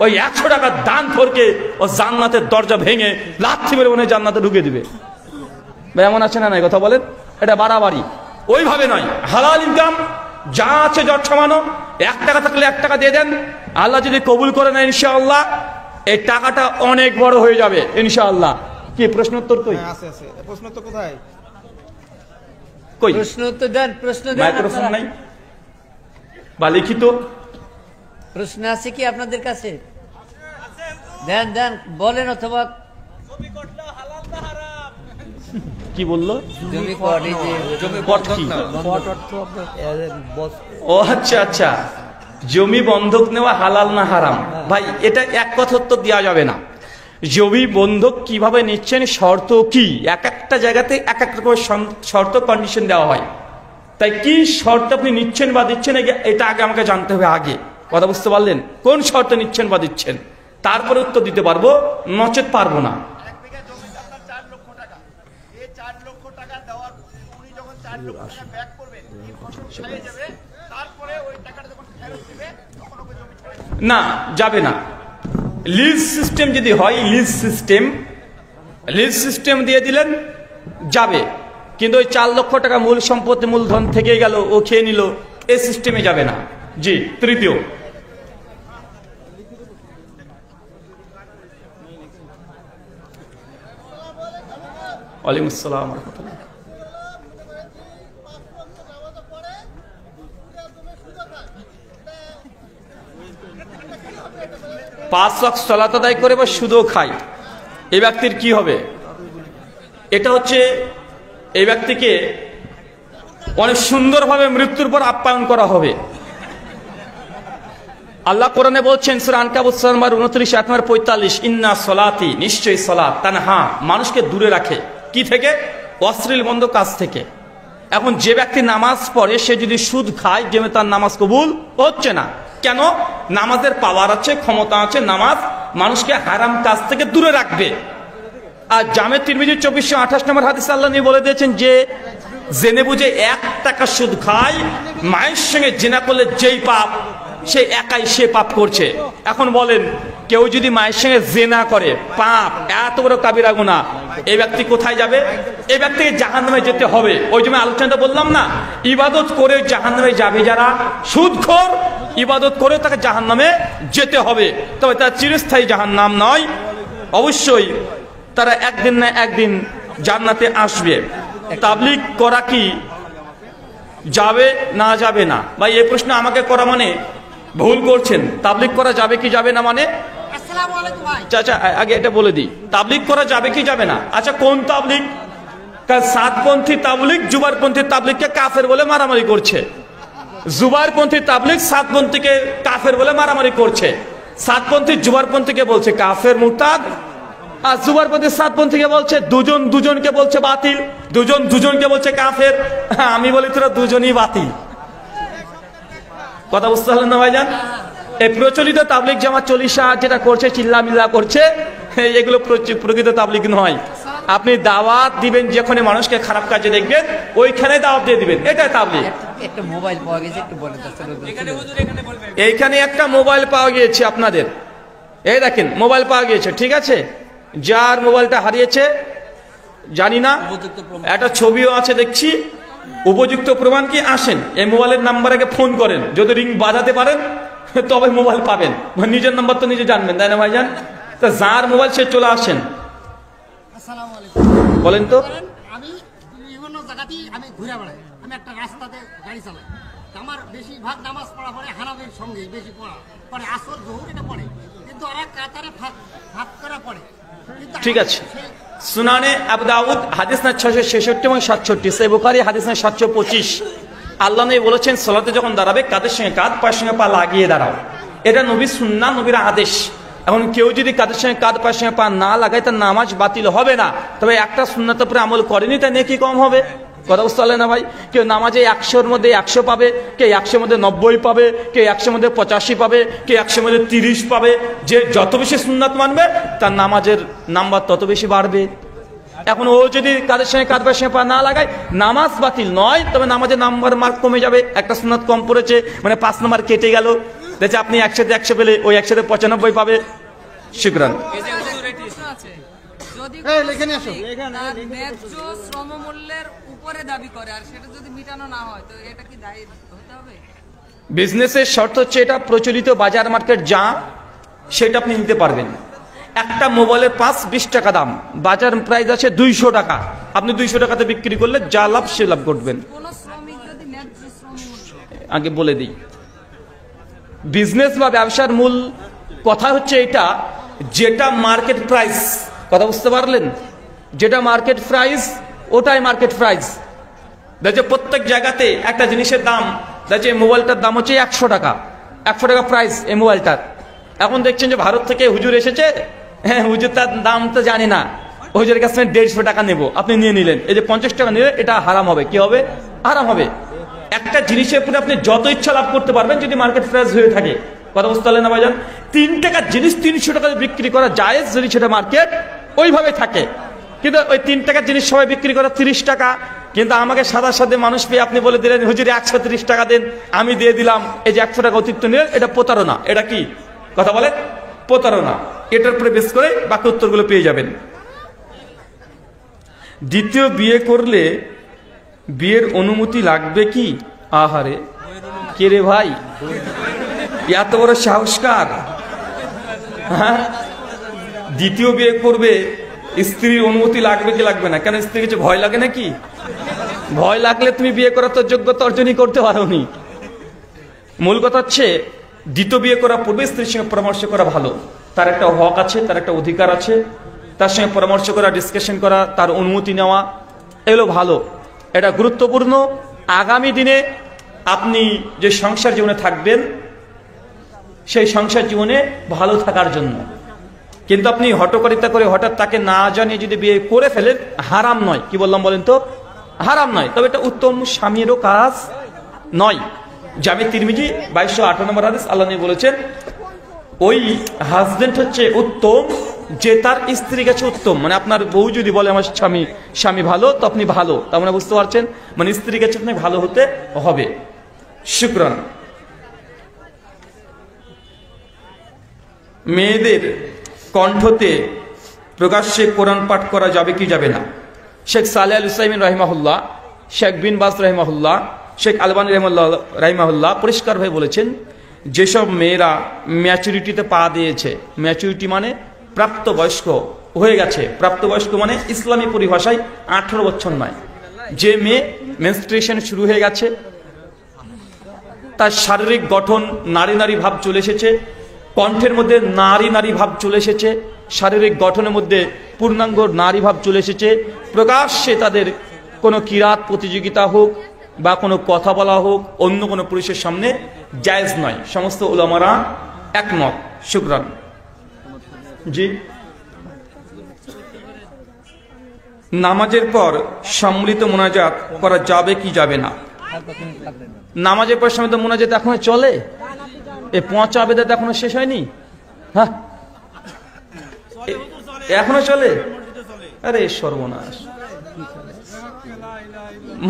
ওই 100 টাকা দান করকে ও জান্নাতের দরজা ভেঙে লাথি মেরে মনে জান্নাতে ঢুকে দিবে। ভাই এমন আছে না নাই? কথা বলেন, এটা বাড়াবাড়ি। ওইভাবে নয়, হালাল ইনকাম যা আছে যত সমানো, 1 টাকা থাকলে 1 টাকা দিয়ে দেন। আল্লাহ যদি কবুল করে না ইনশাআল্লাহ এই টাকাটা অনেক বড় হয়ে যাবে ইনশাআল্লাহ। কি প্রশ্ন উত্তর? কই আছে আছে প্রশ্ন তো কোথায়? কই প্রশ্ন উত্তর দেন, প্রশ্ন দেন। মাইক্রোফোন নাই বা লিখিত প্রশ্ন আছে কি আপনাদের কাছে? দেন দেন, বলেন। অথবা কি বললো? জমি পট, এই যে পট কি? পট অর্থ আপনার ও আচ্ছা আচ্ছা, জমি বন্ধক নেওয়া হালাল না হারাম? ভাই এটা এক কথা তো দেওয়া যাবে না। জমি বন্ধক কিভাবে নিচ্ছেন, শর্ত কি, এক একটা জায়গাতে এক এক রকমের শর্ত কন্ডিশন দেওয়া হয়। তাই কি শর্ত আপনি নিচ্ছেন বা দিচ্ছেন এটা আগে আমাকে জানতে হবে। আগে কথা বুঝতে পারলেন? কোন শর্ত নিচ্ছেন বা দিচ্ছেন, তারপরে উত্তর দিতে পারবো, নচেত পারবো না। না, যাবে না। লিজ সিস্টেম যদি হয়, লিজ সিস্টেম দিয়ে দিলেন যাবে, কিন্তু ওই 4 লক্ষ টাকা মূল সম্পত্তি মূলধন থেকে গেল, ও খেয়ে নিল, এই সিস্টেমে যাবে না। জি, তৃতীয়। ওয়ালাইকুম আসসালাম। 5 ওয়াক্ত সালাত আদায় করে বা সুদও খায়, এই ব্যক্তির কি হবে? এটা হচ্ছে এই ব্যক্তিকে অনেক সুন্দরভাবে মৃত্যুর পর আপ্যায়ন করা হবে। আল্লাহ কোরআনে বলছেন সূরা আনকাবুত 29:45, ইন্না সলাতি, নিশ্চয়ই সালাত, তানহা, মানুষকে দূরে রাখে কি থেকে? অশ্লীল মন্দ কাজ থেকে। এখন যে ব্যক্তি নামাজ পড়ে সে যদি সুদ খায়, যে তার নামাজ কবুল হচ্ছে না। কেন? নামাজের পাওয়ার আছে, ক্ষমতা আছে, নামাজ মানুষকে হারাম কাজ থেকে দূরে রাখবে। আর জামে তিরমিজি 2428 নম্বর হাদিস আল্লাহ নবী বলে দিয়েছেন যে জেনে বুঝে 1 টাকা সুদ খায়, মায়ের সঙ্গে জিনা করলে যেই পাপ, সে একাই সে পাপ করছে। এখন বলেন, কেউ যদি মায়ের সঙ্গে জিনা করে, পাপ, এত বড় কাবিরা গুনাহ, এই ব্যক্তি কোথায় যাবে? এই ব্যক্তিকে জাহান্নামে যেতে হবে। ওই জন্য আলোচনাটা বললাম না, ইবাদত করে জাহান্নামে যাবে যারা, সুদখোর ইবাদত করে তাকে জাহান্নামে যেতে হবে। তবে তার চিরস্থায়ী জাহান্নাম নয়, অবশ্যই তারা একদিন না একদিন জান্নাতে আসবে। তাবলীগ করা কি যাবে না যাবে না? ভাই এই প্রশ্ন আমাকে করা মানে ভুল করছেন। তাবলীগ করা যাবে কি যাবে না মানে? আচ্ছা আগে এটা বলে দিই, তাবলীগ করা যাবে কি যাবে না? আচ্ছা কোন তাবলীগ? সাতপন্থী তাবলীগ জুবারপন্থী তাবলীগকে কাফের বলে মারামারি করছে, জুবারপন্থী তাবলীগ সাতপন্থীকে কাফের বলে মারামারি করছে। সাতপন্থী জুবারপন্থীকে বলছে কাফের, মুরতাদ, আর জুবারপন্থী সাতপন্থীকে বলছে দুজনকে বলছে বাতিল, দুজনকে বলছে কাফের। আমি বলি তোরা দুজনই বাতিল। কথা বুঝতে পারলেন না ভাইজান? এই প্রচলিত তাবলীগ জামাত চল্লিশা যেটা করছে, চিল্লামিল্লা করছে, এগুলো প্রকৃত তাবলীগ নয়। আপনি দাওয়াত দিবেন, যেখানে মানুষকে খারাপ কাজে দেখবেন ওইখানে দাওয়াত দিয়ে দিবেন, এটাই তাবলীগ। একটা মোবাইল পাওয়া গেছে, একটু বলে এইখানে একটা মোবাইল পাওয়া গিয়েছে আপনাদের, এই দেখেন মোবাইল পাওয়া গিয়েছে, ঠিক আছে? যার মোবাইলটা হারিয়েছে জানি না, একটা ছবিও আছে দেখছি, উপযুক্ত প্রমাণ কি? আসেন, এই মোবাইলের নাম্বারে ফোন করেন, যদি রিং বাজাতে পারেন তবে মোবাইল পাবেন। নিজের নাম্বার তো নিজে জানবেন, তাই না ভাইজান? তা যার মোবাইল সে চলে আসেন। বলেন তো। আমি বিভিন্ন জায়গাতেই আমি ঘুরে বেড়াই, আমি একটা রাস্তাতে গাড়ি চালাই, আমার বেশিরভাগ নামাজ পড়া পড়ে হানাফির সঙ্গে বেশি পড়ে আসর জোহর এটা পড়ে, কিন্তু ওরা কাতারে ভাগ করা পড়ে। ঠিক আছে, সুনানে আবু দাউদ হাদিস না 666 এবং 67, সহিহ বুখারী হাদিস না 725। আল্লাহ নবী বলেছেন সালাতে যখন দাঁড়াবে কাদের সঙ্গে কাঁধ, পায়ের সঙ্গে পা লাগিয়ে দাঁড়াও। এটা নবীর সুন্নাহ, নবীর আদেশ। এখন কেউ যদি কাদের সঙ্গে কাঁধ, পায়ের সঙ্গে পা না লাগায় তার নামাজ বাতিল হবে না, তবে একটা সুন্নাতের উপরে আমল করেনি, তাই নেকি কম হবে। কথা বুঝতে পারলেন না ভাই? কেউ নামাজে 100-র মধ্যে 100 পাবে, কেউ 100-র মধ্যে 90 পাবে, কেউ 100-র মধ্যে 85 পাবে, কেউ 100-র মধ্যে 30 পাবে। যে যত বেশি সুন্নাত মানবে তার নামাজের নাম্বার তত বেশি বাড়বে। এখন ও যদি কাদের সঙ্গে কাঁধ, পায়ের সঙ্গে পা না লাগায়, নামাজ বাতিল নয়, তবে নামাজের নাম্বার মার্ক কমে যাবে। একটা সুন্নাত কম পড়েছে মানে 5 নম্বর কেটে গেল। দেখছে আপনি 100-তে 100 পেলে ওই 100-তে 95 পাবে। শুকরান। বিজনেসের শর্ত হচ্ছে এটা প্রচলিত বাজার মার্কেট যা সেটা আপনি নিতে পারবেন। একটা মোবাইলের 5-20 টাকা দাম, বাজার প্রাইস আছে 200 টাকা, আপনি 200 টাকাতে বিক্রি করলে যা লাভ সে লাভ করবেন। আগে বলে দিই, বিজনেস বা ব্যবসার মূল কথা হচ্ছে এটা, যেটা মার্কেট প্রাইস, কথা বুঝতে পারলেন? যেটা মার্কেট প্রাইস ওটাই মার্কেট প্রাইস। দেখছে প্রত্যেক জায়গাতে একটা জিনিসের দাম, দেখছে মোবাইলটার দাম হচ্ছে 100 টাকা, 100 টাকা প্রাইস এই মোবাইলটার। এখন দেখছেন যে ভারত থেকে হুজুর এসেছে, হ্যাঁ হুজুর তার দাম তো জানি না, হুজুরের কাছে 150 টাকা নেবো, আপনি নিয়ে নিলেন, এই যে 50 টাকা নিলে এটা হারাম হবে। কি হবে? হারাম হবে। একটা জিনিসের উপরে আপনি যত ইচ্ছা লাভ করতে পারবেন যদি মার্কেট প্রাইস হয়ে থাকে। কথা বুঝতে পারলেন না ভাইজান? 3 টাকার জিনিস 300 টাকা বিক্রি করা জায়েজ যদি সেটা মার্কেট ওইভাবে থাকে। কিন্তু ওই 3 টাকার জিনিস সবাই বিক্রি করে 30 টাকা, কিন্তু আমাকে সাদা সাদে মানুষ পেয়ে আপনি বলে দিলেন হুজুর 130 টাকা দেন, আমি দিয়ে দিলাম, এই যে 100 টাকা অতিরিক্ত নিলেন, এটা প্রতারণা। এটা কি কথা বলেন? প্রতারণা। এটার উপরে বেশ করে বাকি উত্তরগুলো পেয়ে যাবেন। দ্বিতীয় বিয়ে করলে বিয়ের অনুমতি লাগবে কি? আহারে কে রে ভাই, এত বড় সাহসকার! হ্যাঁ, দ্বিতীয় বিয়ে করবে, স্ত্রীর অনুমতি লাগবে কি লাগবে না? কেন স্ত্রীর কিছু ভয় লাগে নাকি? ভয় লাগলে তুমি বিয়ে করার তো যোগ্যতা অর্জনই করতে পারোনি। মূল কথা হচ্ছে দ্বিতীয় বিয়ে করার পূর্বে স্ত্রীর সঙ্গে পরামর্শ করা ভালো। তার একটা হক আছে, তার একটা অধিকার আছে, তার সঙ্গে পরামর্শ করা, ডিসকাশন করা, তার অনুমতি নেওয়া, এগুলো ভালো, এটা গুরুত্বপূর্ণ। আগামী দিনে আপনি যে সংসার জীবনে থাকবেন সেই সংসার জীবনে ভালো থাকার জন্য। কিন্তু আপনি হটকারিতা করে হঠাৎ তাকে না জানিয়ে যদি বিয়ে করে ফেলেন, হারাম নয়। কি বললাম বলেন তো? হারাম নয়, তবে এটা উত্তম স্বামীরও কাজ নয়। জামি তিরমিজি 2208 নম্বর হাদিস, আল্লাহ নবী বলেছেন ওই হাজবেন্ড হচ্ছে উত্তম যে তার স্ত্রীর কাছে উত্তম। মানে আপনার বউ যদি বলে আমার স্বামী ভালো, তো আপনি ভালো, তার মানে বুঝতে পারছেন, মানে স্ত্রীর কাছে আপনি ভালো হতে হবে। শুকরান। মেয়েদের কণ্ঠতে প্রকাশ্যে কোরআন পাঠ করা যাবে কি যাবে না? শেখ সালেহ আল উসাইমিন রাহিমাহুল্লাহ, শেখ বিন বাজ রাহিমাহুল্লাহ, শেখ আলবানী রাহিমাহুল্লাহ পরিষ্কারভাবে বলেছেন যেসব মেয়েরা ম্যাচুরিটিতে পা দিয়েছে, ম্যাচুরিটি মানে প্রাপ্তবয়স্ক হয়ে গেছে, প্রাপ্তবয়স্ক মানে ইসলামী পরিভাষায় 18 বছর নয়, যে মেয়ে মেনস্ট্রুয়েশন শুরু হয়ে গেছে, তার শারীরিক গঠন নারী নারী ভাব চলে এসেছে, কণ্ঠের মধ্যে নারী নারী ভাব চলে এসেছে, শারীরিক গঠনের মধ্যে পূর্ণাঙ্গ নারী ভাব চলে এসেছে, প্রকাশ্যে তাদের কোনো কিরাত প্রতিযোগিতা হোক বা কোনো কথা বলা হোক অন্য কোনো পুরুষের সামনে জায়েজ নয়। সমস্ত উলামারা একমত। শুকরান। জি, নামাজের পর সম্মিলিত মোনাজাত করা যাবে কি যাবে না? নামাজের পর সম্মিলিত মোনাজাত এখনো চলে? এ 5 আবেদত এখনো শেষ হয়নি? হ্যাঁ, এখনো চলে? আরে সর্বনাশ!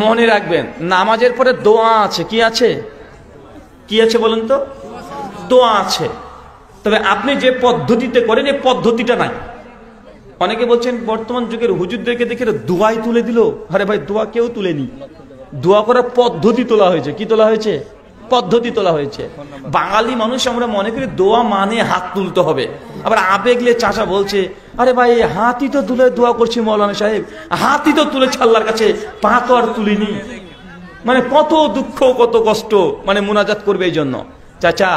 মনে রাখবেন নামাজের পরে দোয়া আছে। কি আছে? কি আছে বলেন তো? দোয়া আছে। তবে আপনি যে পদ্ধতিতে করেন এই পদ্ধতিটা নাই। অনেকে বলছেন বর্তমান যুগের হুজুরদেরকে দেখে দোয়াই তুলে দিল। আরে ভাই, দোয়া কেউ তুলেনি, দোয়া করার পদ্ধতি তোলা হয়েছে। কি তোলা হয়েছে? পদ্ধতি তোলা হয়েছে। বাঙালি মানুষ আমরা মনে করি দোয়া মানে হাত তুলতে হবে। আবার আবেগলে চাচা বলছে আরে ভাই হাতই তো তুলে দোয়া করছি মৌলানা সাহেব, হাতই তো তুলেছে আল্লাহর কাছে, পা তো আর তুলিনি। মানে কত দুঃখ কত কষ্ট, মানে মুনাজাত করবে এই জন্য। চাচা,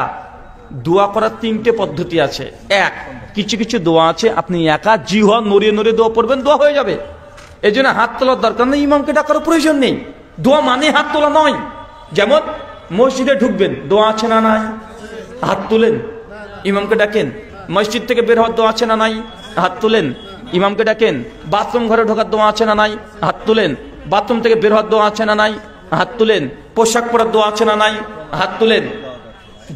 দোয়া করার 3টে পদ্ধতি আছে। এক, কিছু কিছু দোয়া আছে আপনি একা জিহ্বা নড়িয়ে নড়িয়ে দোয়া পড়বেন, দোয়া হয়ে যাবে। এই জন্য হাত তোলার দরকার নেই, ইমামকে ডাকার প্রয়োজন নেই। দোয়া মানে হাত তোলা নয়। যেমন মসজিদে ঢুকবেন, দোয়া আছে না নাই? হাত তুলেন, ইমামকে ডাকেন। মসজিদ থেকে বের হওয়ার দোয়া আছে না নাই? হাত তুলেন, ইমামকে ডাকেন। বাথরুম ঘরে ঢোকার দোয়া আছে না নাই? হাত তুলেন। বাথরুম থেকে বের হওয়ার দোয়া আছে না নাই? হাত তুলেন। পোশাক পরার দোয়া আছে না নাই? হাত তুলেন।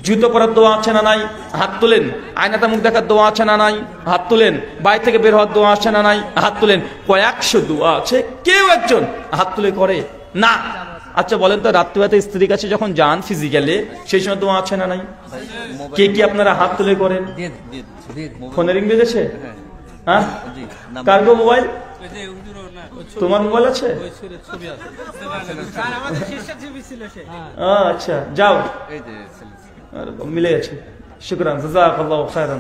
জুতো পরার দোয়া আছে না নাই? হাত তুলেন। আয়নাতে মুখ দেখার দোয়া আছে না নাই? হাত তুলেন। বাড়ি থেকে বের হওয়ার দোয়া আছে না নাই? হাত তুলেন। কয়েকশো দোয়া আছে, কেউ একজন হাত তুলে করে না। আচ্ছা বলেন তো, রাত্রিবেলাতে স্ত্রীর কাছে যখন যান ফিজিক্যালি, সেই সময় দোয়া আছে না নাই? কে কি আপনারা হাত তুলে করেন? ফোনে রিং বেজেছে? হ্যাঁ, কার গো মোবাইল? তোমার মোবাইল আছে? আচ্ছা, যাও, মিলে গেছে। শুকরান, জাযাকাল্লাহু খায়রান।